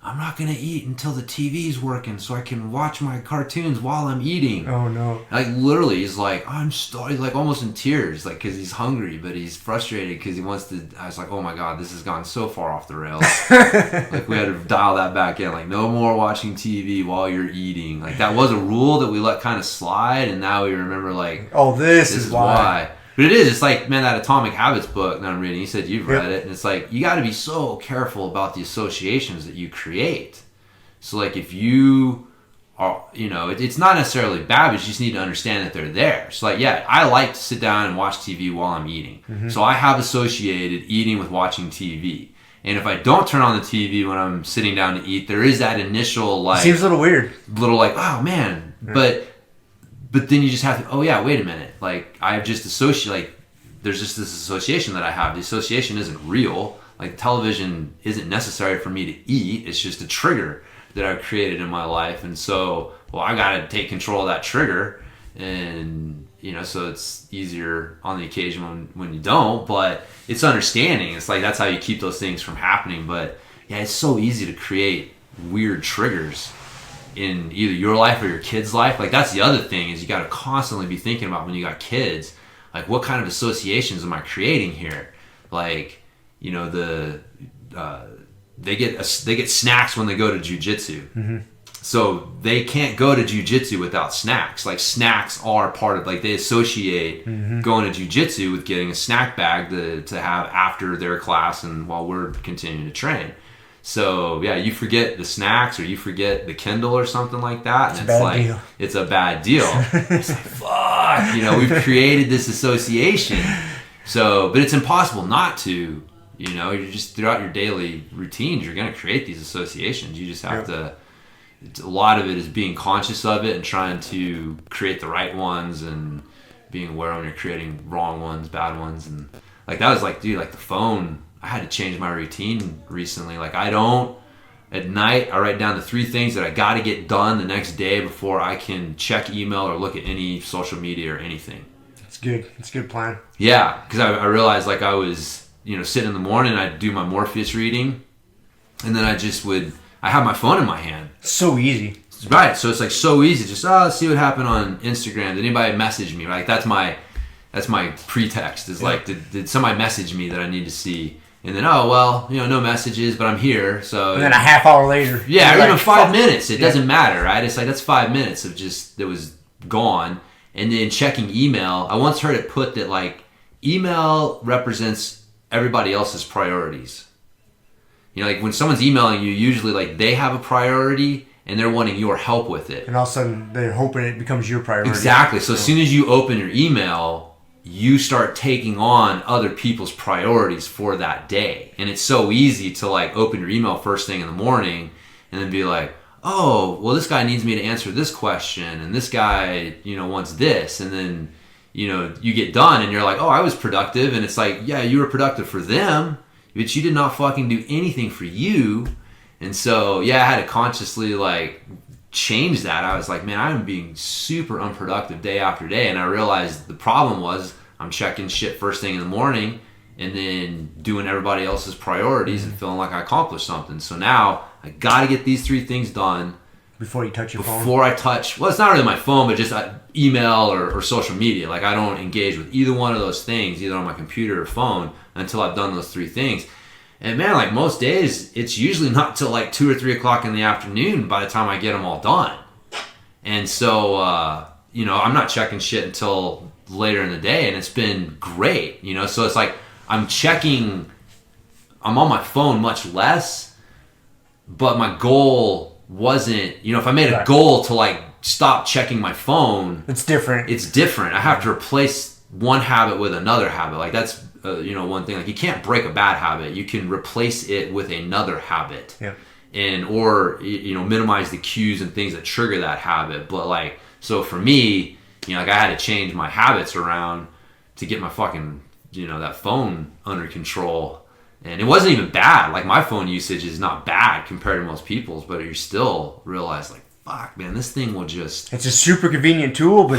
I'm not going to eat until the TV's working so I can watch my cartoons while I'm eating. Oh, no. Like, literally, he's like, I'm starving. He's like almost in tears, like, because he's hungry, but he's frustrated because he wants to. I was like, oh, my God, this has gone so far off the rails. Like, we had to dial that back in. Like, no more watching TV while you're eating. Like, that was a rule that we let kind of slide, and now we remember, like, oh, this is why. But it is. It's like, man, that Atomic Habits book that I'm reading, you said you've read it, and it's like, you got to be so careful about the associations that you create. So, like, if you are, it's not necessarily bad, but you just need to understand that they're there. So, like, yeah, I like to sit down and watch TV while I'm eating. Mm-hmm. So I have associated eating with watching TV. And if I don't turn on the TV when I'm sitting down to eat, there is that initial, like... Seems a little weird. Oh, man. Yeah. But then you just have to, oh yeah, wait a minute. Like, I've just there's just this association that I have. The association isn't real. Like, television isn't necessary for me to eat. It's just a trigger that I've created in my life. And so, well, I got to take control of that trigger. And, so it's easier on the occasion when you don't. But it's understanding. It's like, that's how you keep those things from happening. But, yeah, it's so easy to create weird triggers in either your life or your kid's life. Like, that's the other thing, is you got to constantly be thinking about when you got kids, like, what kind of associations am I creating here? Like, they get snacks when they go to jiu-jitsu. Mm-hmm. So they can't go to jiu-jitsu without snacks. Like, snacks are part of, like, they associate going to jiu-jitsu with getting a snack bag to have after their class and while we're continuing to train. So, yeah, you forget the snacks or you forget the Kindle or something like that. And it's a bad deal. It's like, fuck, we've created this association. So, but it's impossible not to, you're just throughout your daily routines, you're going to create these associations. You just have to, a lot of it is being conscious of it and trying to create the right ones and being aware when you're creating wrong ones, bad ones. And like, that was like, dude, like the phone, I had to change my routine recently. Like, at night, I write down the 3 things that I got to get done the next day before I can check email or look at any social media or anything. That's good. That's a good plan. Yeah, because I realized, like, I was, sitting in the morning, I'd do my Morpheus reading, and then I have my phone in my hand. So easy. Right, so it's like so easy. Just, let's see what happened on Instagram. Did anybody message me? Like, that's my pretext, is like, did somebody message me that I need to see? And then, no messages, but I'm here. So, and then a half hour later. Yeah, or even 5 minutes. It doesn't matter, right? It's like, that's 5 minutes of just, that was gone. And then checking email. I once heard it put that, like, email represents everybody else's priorities. Like, when someone's emailing you, usually, like, they have a priority and they're wanting your help with it. And all of a sudden, they're hoping it becomes your priority. Exactly. So as soon as you open your email, you start taking on other people's priorities for that day. And it's so easy to, like, open your email first thing in the morning and then be like, oh, well, this guy needs me to answer this question, and this guy, wants this. And then, you get done and you're like, oh, I was productive. And it's like, yeah, you were productive for them, but you did not fucking do anything for you. And so, yeah, I had to consciously, like, change that. I was like, man, I'm being super unproductive day after day. And I realized the problem was I'm checking shit first thing in the morning and then doing everybody else's priorities and feeling like I accomplished something. So now I got to get these 3 things done before you touch your phone. Before I touch, well, it's not really my phone, but just email or social media. Like, I don't engage with either one of those things, either on my computer or phone, until I've done those 3 things. And man, like, most days, it's usually not till like 2 or 3 o'clock in the afternoon by the time I get them all done. And so, I'm not checking shit until later in the day, and it's been great, So it's like, I'm on my phone much less, but my goal wasn't, if I made a goal to like stop checking my phone, it's different. I have to replace one habit with another habit. Like that's one thing. Like you can't break a bad habit. You can replace it with another habit. Yeah. Or minimize the cues and things that trigger that habit. But like, so for me, like I had to change my habits around to get my fucking that phone under control. And it wasn't even bad. Like my phone usage is not bad compared to most people's, but you still realize like, fuck, man, this thing will just... It's a super convenient tool, but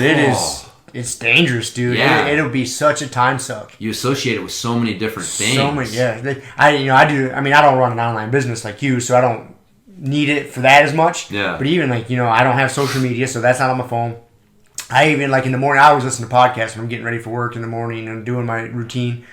it's dangerous, dude. Yeah. It'll be such a time suck. You associate it with so many different things. So many, yeah. I don't run an online business like you, so I don't need it for that as much. Yeah. But even like, I don't have social media, so that's not on my phone. I even like in the morning, I always listen to podcasts when I'm getting ready for work in the morning and doing my routine.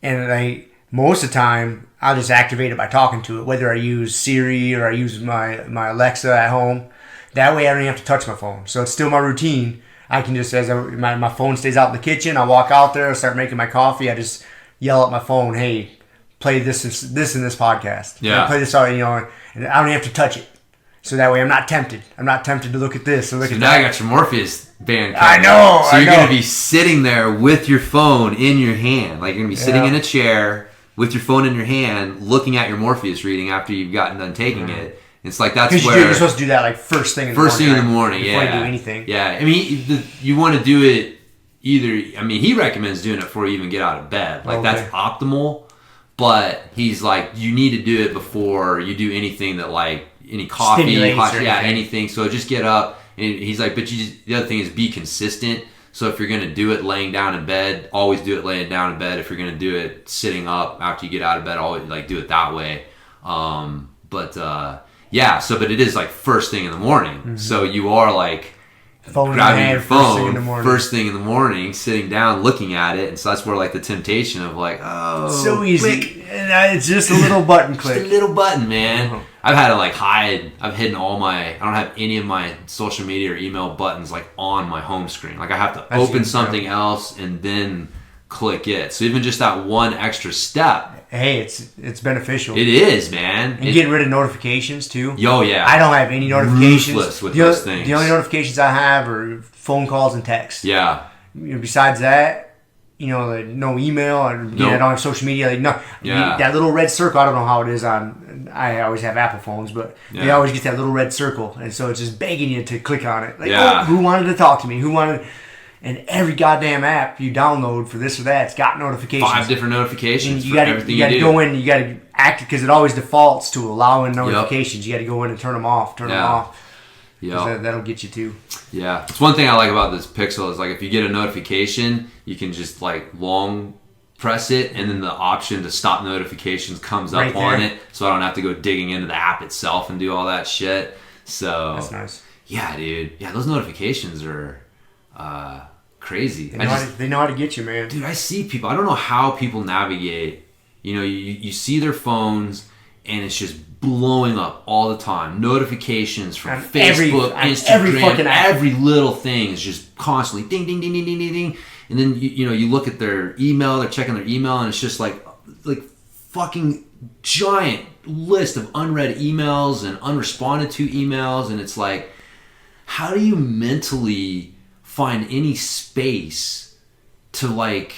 And most of the time, I'll just activate it by talking to it, whether I use Siri or I use my Alexa at home. That way I don't even have to touch my phone. So it's still my routine. I can just, my phone stays out in the kitchen, I walk out there, I start making my coffee, I just yell at my phone, hey, play this in this podcast. Yeah. Play this out, and I don't even have to touch it. So that way I'm not tempted. I'm not tempted to look at this or look at now that. I got your Morpheus band coming. I know. So you're going to be sitting there with your phone in your hand. Like you're going to be sitting in a chair with your phone in your hand, looking at your Morpheus reading after you've gotten done taking it. It's like that's where you're supposed to do that like first thing in the morning. Before you do anything. Yeah, I mean, you want to do it either. I mean, he recommends doing it before you even get out of bed. Like that's optimal. But he's like, you need to do it before you do anything that like any coffee, anything. So just get up. And he's like, but the other thing is be consistent. So if you're going to do it laying down in bed, always do it laying down in bed. If you're going to do it sitting up after you get out of bed, always like do it that way. But it is like first thing in the morning. Mm-hmm. So you are like grabbing your phone first thing in the morning, sitting down, looking at it. And so that's where like the temptation of like, oh, it's so easy. Click. And it's just a little button click. Just a little button, man. Uh-huh. I've had to like hide. I've hidden I don't have any of my social media or email buttons like on my home screen. Like I have to open something else and then click it. So even just that one extra step. Hey, it's beneficial. It is, man. And getting rid of notifications too. Yo, yeah. I don't have any notifications. Ruthless with those things. The only notifications I have are phone calls and texts. Yeah. Besides that, no email or I don't have social media. Like no, that little red circle. I don't know how it is on. I always have Apple phones, but they always get that little red circle, and so it's just begging you to click on it. Like, who wanted to talk to me? Who wanted? And every goddamn app you download for this or that, it's got notifications. 5 different notifications. You got to go in. You got to act because it always defaults to allowing notifications. You got to go in and turn them off. Yeah, that'll get you too. Yeah, it's one thing I like about this Pixel is like if you get a notification, you can just like long press it, and then the option to stop notifications comes up on it, so I don't have to go digging into the app itself and do all that shit. So that's nice. Yeah, dude. Yeah, those notifications are crazy. They know how to get you, man. Dude, I see people. I don't know how people navigate. You see their phones, and it's just blowing up all the time. Notifications from Facebook, Instagram, every little thing is just constantly ding, ding, ding, ding, ding, ding, ding. And then you look at their email, they're checking their email, and it's just like fucking giant list of unread emails and unresponded to emails, and it's like, how do you mentally find any space to like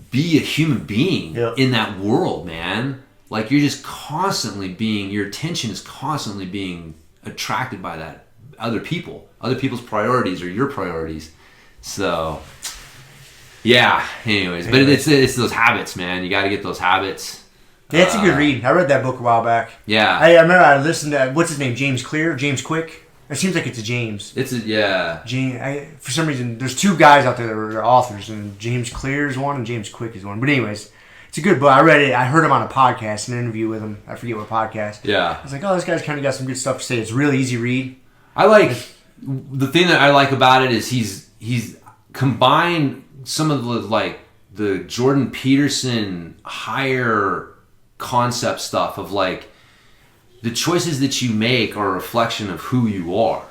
be a human being in that world, man? Like you're just constantly your attention is constantly being attracted by that other people's priorities or your priorities. So yeah, anyways, but it's those habits, man. You got to get those habits. Yeah, it's a good read. I read that book a while back. Yeah. I remember I listened to, what's his name, James Quick? It seems like it's a James. For some reason, there's 2 guys out there that are authors, and James Clear is one and James Quick is one. But anyways, it's a good book. I read it. I heard him on a podcast, an interview with him. I forget what podcast. Yeah. I was like, oh, this guy's kind of got some good stuff to say. It's really easy read. The thing that I like about it is he's combined some of the Jordan Peterson higher concept stuff of like the choices that you make are a reflection of who you are,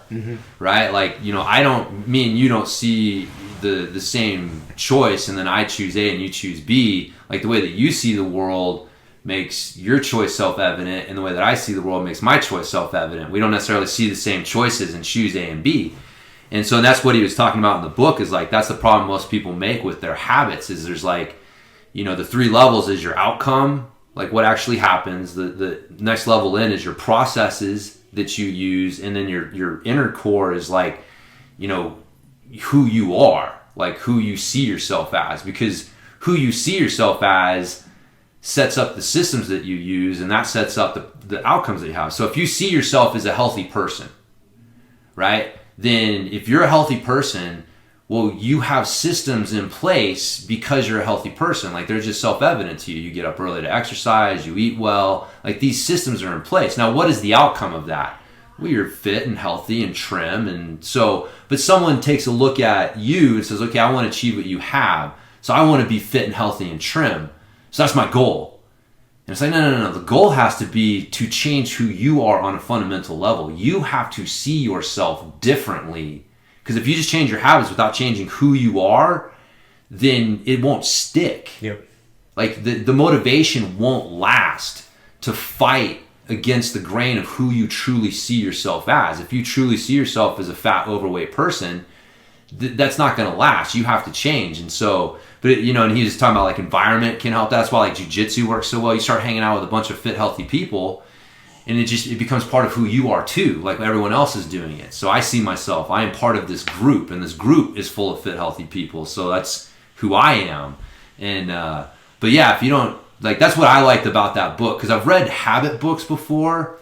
right? Like, me and you don't see the same choice, and then I choose A and you choose B. Like the way that you see the world makes your choice self-evident, and the way that I see the world makes my choice self-evident. We don't necessarily see the same choices and choose A and B. And so that's what he was talking about in the book, is like, that's the problem most people make with their habits, is there's like, you know, the 3 levels is your outcome, like what actually happens. The next level in is your processes that you use. And then your inner core is like, you know, who you are, like who you see yourself as, because who you see yourself as sets up the systems that you use, and that sets up the outcomes that you have. So if you see yourself as a healthy person, right? Then if you're a healthy person, well, you have systems in place because you're a healthy person. Like, they're just self-evident to you. You get up early to exercise, you eat well. Like, these systems are in place. Now, what is the outcome of that? Well, you're fit and healthy and trim. And so, but someone takes a look at you and says, okay, I want to achieve what you have. So I want to be fit and healthy and trim. So that's my goal. And it's like, no. The goal has to be to change who you are on a fundamental level. You have to see yourself differently. Because if you just change your habits without changing who you are, then it won't stick. Yep. Like, the motivation won't last to fight against the grain of who you truly see yourself as. If you truly see yourself as a fat, overweight person, that's not going to last. You have to change. And so, but you know, and he was talking about like environment can help. That's why like jiu-jitsu works so well. You start hanging out with a bunch of fit, healthy people, and it becomes part of who you are too. Like, everyone else is doing it. So I see myself, I am part of this group, and this group is full of fit, healthy people. So that's who I am. And, but yeah, if you don't, like, that's what I liked about that book, because I've read habit books before,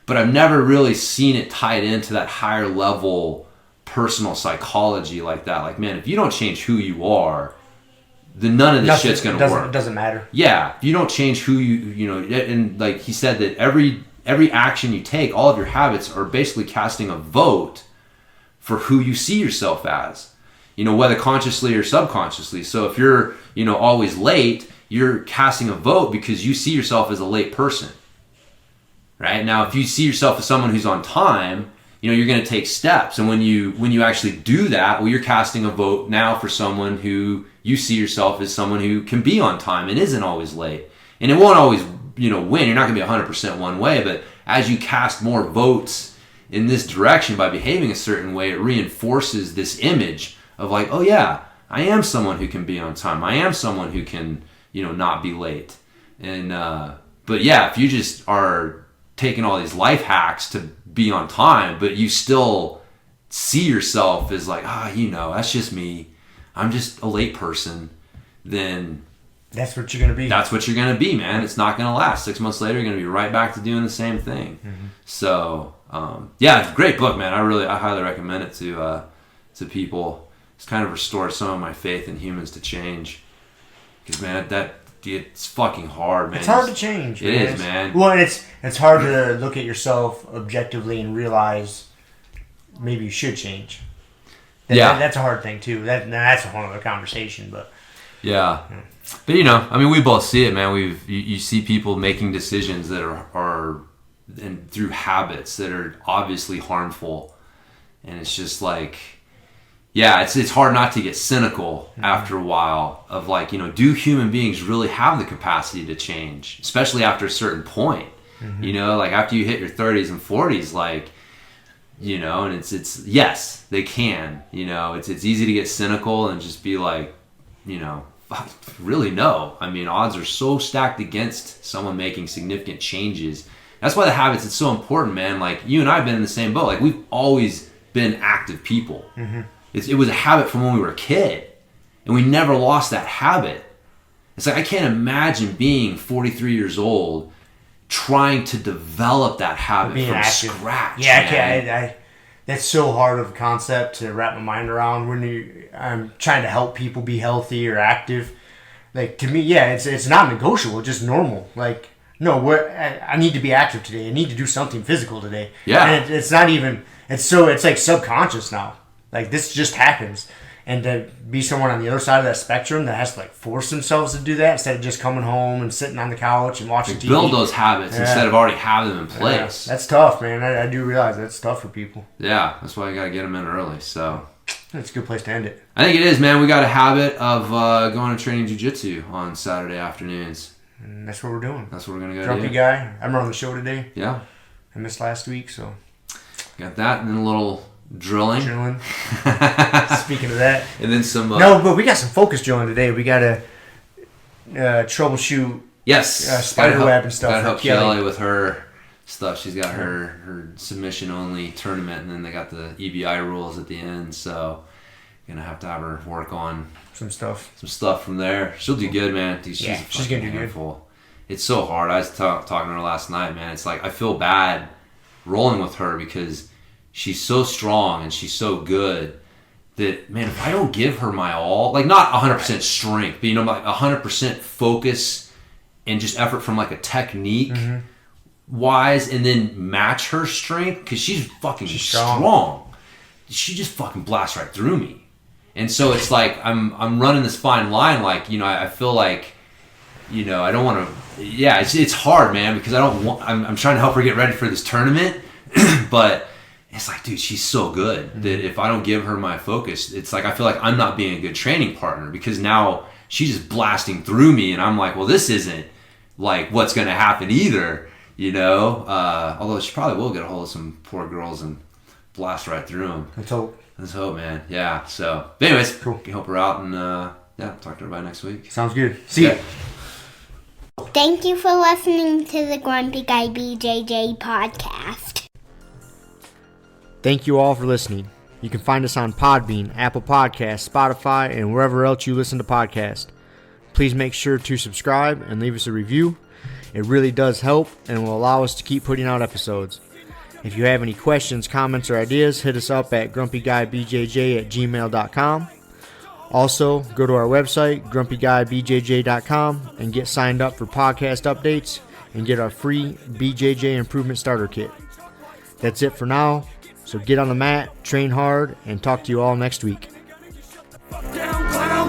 but I've never really seen it tied into that higher level personal psychology like that. Like, man, if you don't change who you are, then none of this shit's going to work. It doesn't matter. Yeah. If you don't change who you know, and like he said that every action you take, all of your habits are basically casting a vote for who you see yourself as, you know, whether consciously or subconsciously. So if you're, you know, always late, you're casting a vote because you see yourself as a late person, right? Now, if you see yourself as someone who's on time, you know, you're going to take steps. And when you actually do that, well, you're casting a vote now for someone who you see yourself as someone who can be on time and isn't always late. And it won't always, you know, win. You're not going to be 100% one way, but as you cast more votes in this direction by behaving a certain way, it reinforces this image of like, oh yeah, I am someone who can be on time. I am someone who can, you know, not be late. And, but yeah, if you just are taking all these life hacks to be on time, but you still see yourself as like, you know, that's just me, I'm just a late person, then that's what you're going to be. That's what you're going to be, man. It's not going to last. 6 months later, you're going to be right back to doing the same thing. Mm-hmm. So, yeah, it's a great book, man. I highly recommend it to people. It's kind of restored some of my faith in humans to change. Because, man, it's fucking hard, man. It's hard to change. It is, man. Well, it's hard to look at yourself objectively and realize maybe you should change. That's a hard thing too. That's a whole other conversation, but yeah. But you know, I mean, we both see it, man. You see people making decisions that are and through habits that are obviously harmful, and it's just like, yeah, it's hard not to get cynical after a while of like, you know, do human beings really have the capacity to change, especially after a certain point? Mm-hmm. You know, like after you hit your 30s and 40s, like, you know, and it's yes, they can. You know, it's easy to get cynical and just be like, you know, really no. I mean, odds are so stacked against someone making significant changes. That's why the habits, it's so important, man. Like, you and I have been in the same boat. Like, we've always been active people. Mm-hmm. It was a habit from when we were a kid, and we never lost that habit. It's like, I can't imagine being 43 years old trying to develop that habit from active. Scratch. Yeah, I that's so hard of a concept to wrap my mind around when I'm trying to help people be healthy or active. Like, to me, yeah, it's not negotiable, it's just normal. Like, no, I need to be active today. I need to do something physical today. Yeah. And it's not even, it's like subconscious now. Like, this just happens. And to be someone on the other side of that spectrum that has to like force themselves to do that instead of just coming home and sitting on the couch and watching TV. Build those habits instead of already having them in place. Yeah, that's tough, man. I do realize that's tough for people. Yeah, that's why you got to get them in early. So that's a good place to end it. I think it is, man. We got a habit of going and training jiu-jitsu on Saturday afternoons. And that's what we're doing. That's what we're going to go Grumpy do. Guy. I'm on the show today. Yeah. I missed last week, so. Got that, and then a little drilling. Speaking of that. And then some... no, but we got some focus drilling today. We got to troubleshoot spider web and stuff. Got to help Kelly with her stuff. She's got her submission-only tournament, and then they got the EBI rules at the end, so going to have her work on some stuff from there. She'll do good, man. Dude, she's going to do good. It's so hard. I was talking to her last night, man. It's like I feel bad rolling with her because she's so strong and she's so good that, man, if I don't give her my all, like not 100% strength, but like 100% focus and just effort from like a technique wise, and then match her strength, because she's fucking strong. She just fucking blasts right through me. And so it's like I'm running this fine line, like, I feel like, I don't want to. Yeah, it's hard, man, because I'm trying to help her get ready for this tournament, but it's like, dude, she's so good that if I don't give her my focus, it's like I feel like I'm not being a good training partner, because now she's just blasting through me, and I'm like, well, this isn't like what's going to happen either, Although she probably will get a hold of some poor girls and blast right through them. Let's hope, man. Yeah. So, but anyways, cool. Can help her out, and talk to her by next week. Sounds good. See ya. Thank you for listening to the Grumpy Guy BJJ Podcast. Thank you all for listening. You can find us on Podbean, Apple Podcasts, Spotify, and wherever else you listen to podcasts. Please make sure to subscribe and leave us a review. It really does help and will allow us to keep putting out episodes. If you have any questions, comments, or ideas, hit us up at grumpyguybjj@gmail.com. Also, go to our website, grumpyguybjj.com, and get signed up for podcast updates and get our free BJJ Improvement Starter Kit. That's it for now, so get on the mat, train hard, and talk to you all next week.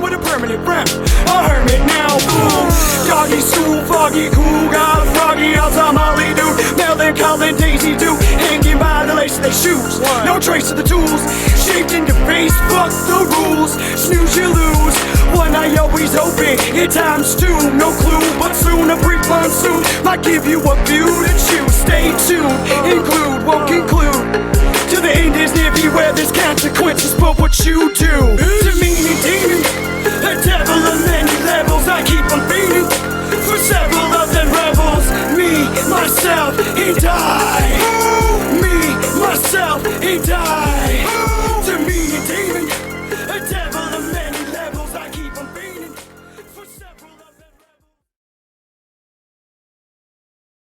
With a permanent rep, a hermit now, boom. Doggy stool, foggy, cool, got a froggy, outside Molly dude. Melvin, Colin, Daisy do, hanging by the lace of their shoes. No trace of the tools, shaped in your face, fuck the rules. Snooze, you lose, one eye always open, in times two. No clue, but soon a brief monsoon might give you a view to choose. Stay tuned, include, won't conclude. To the end is near, beware there's consequences, but what you do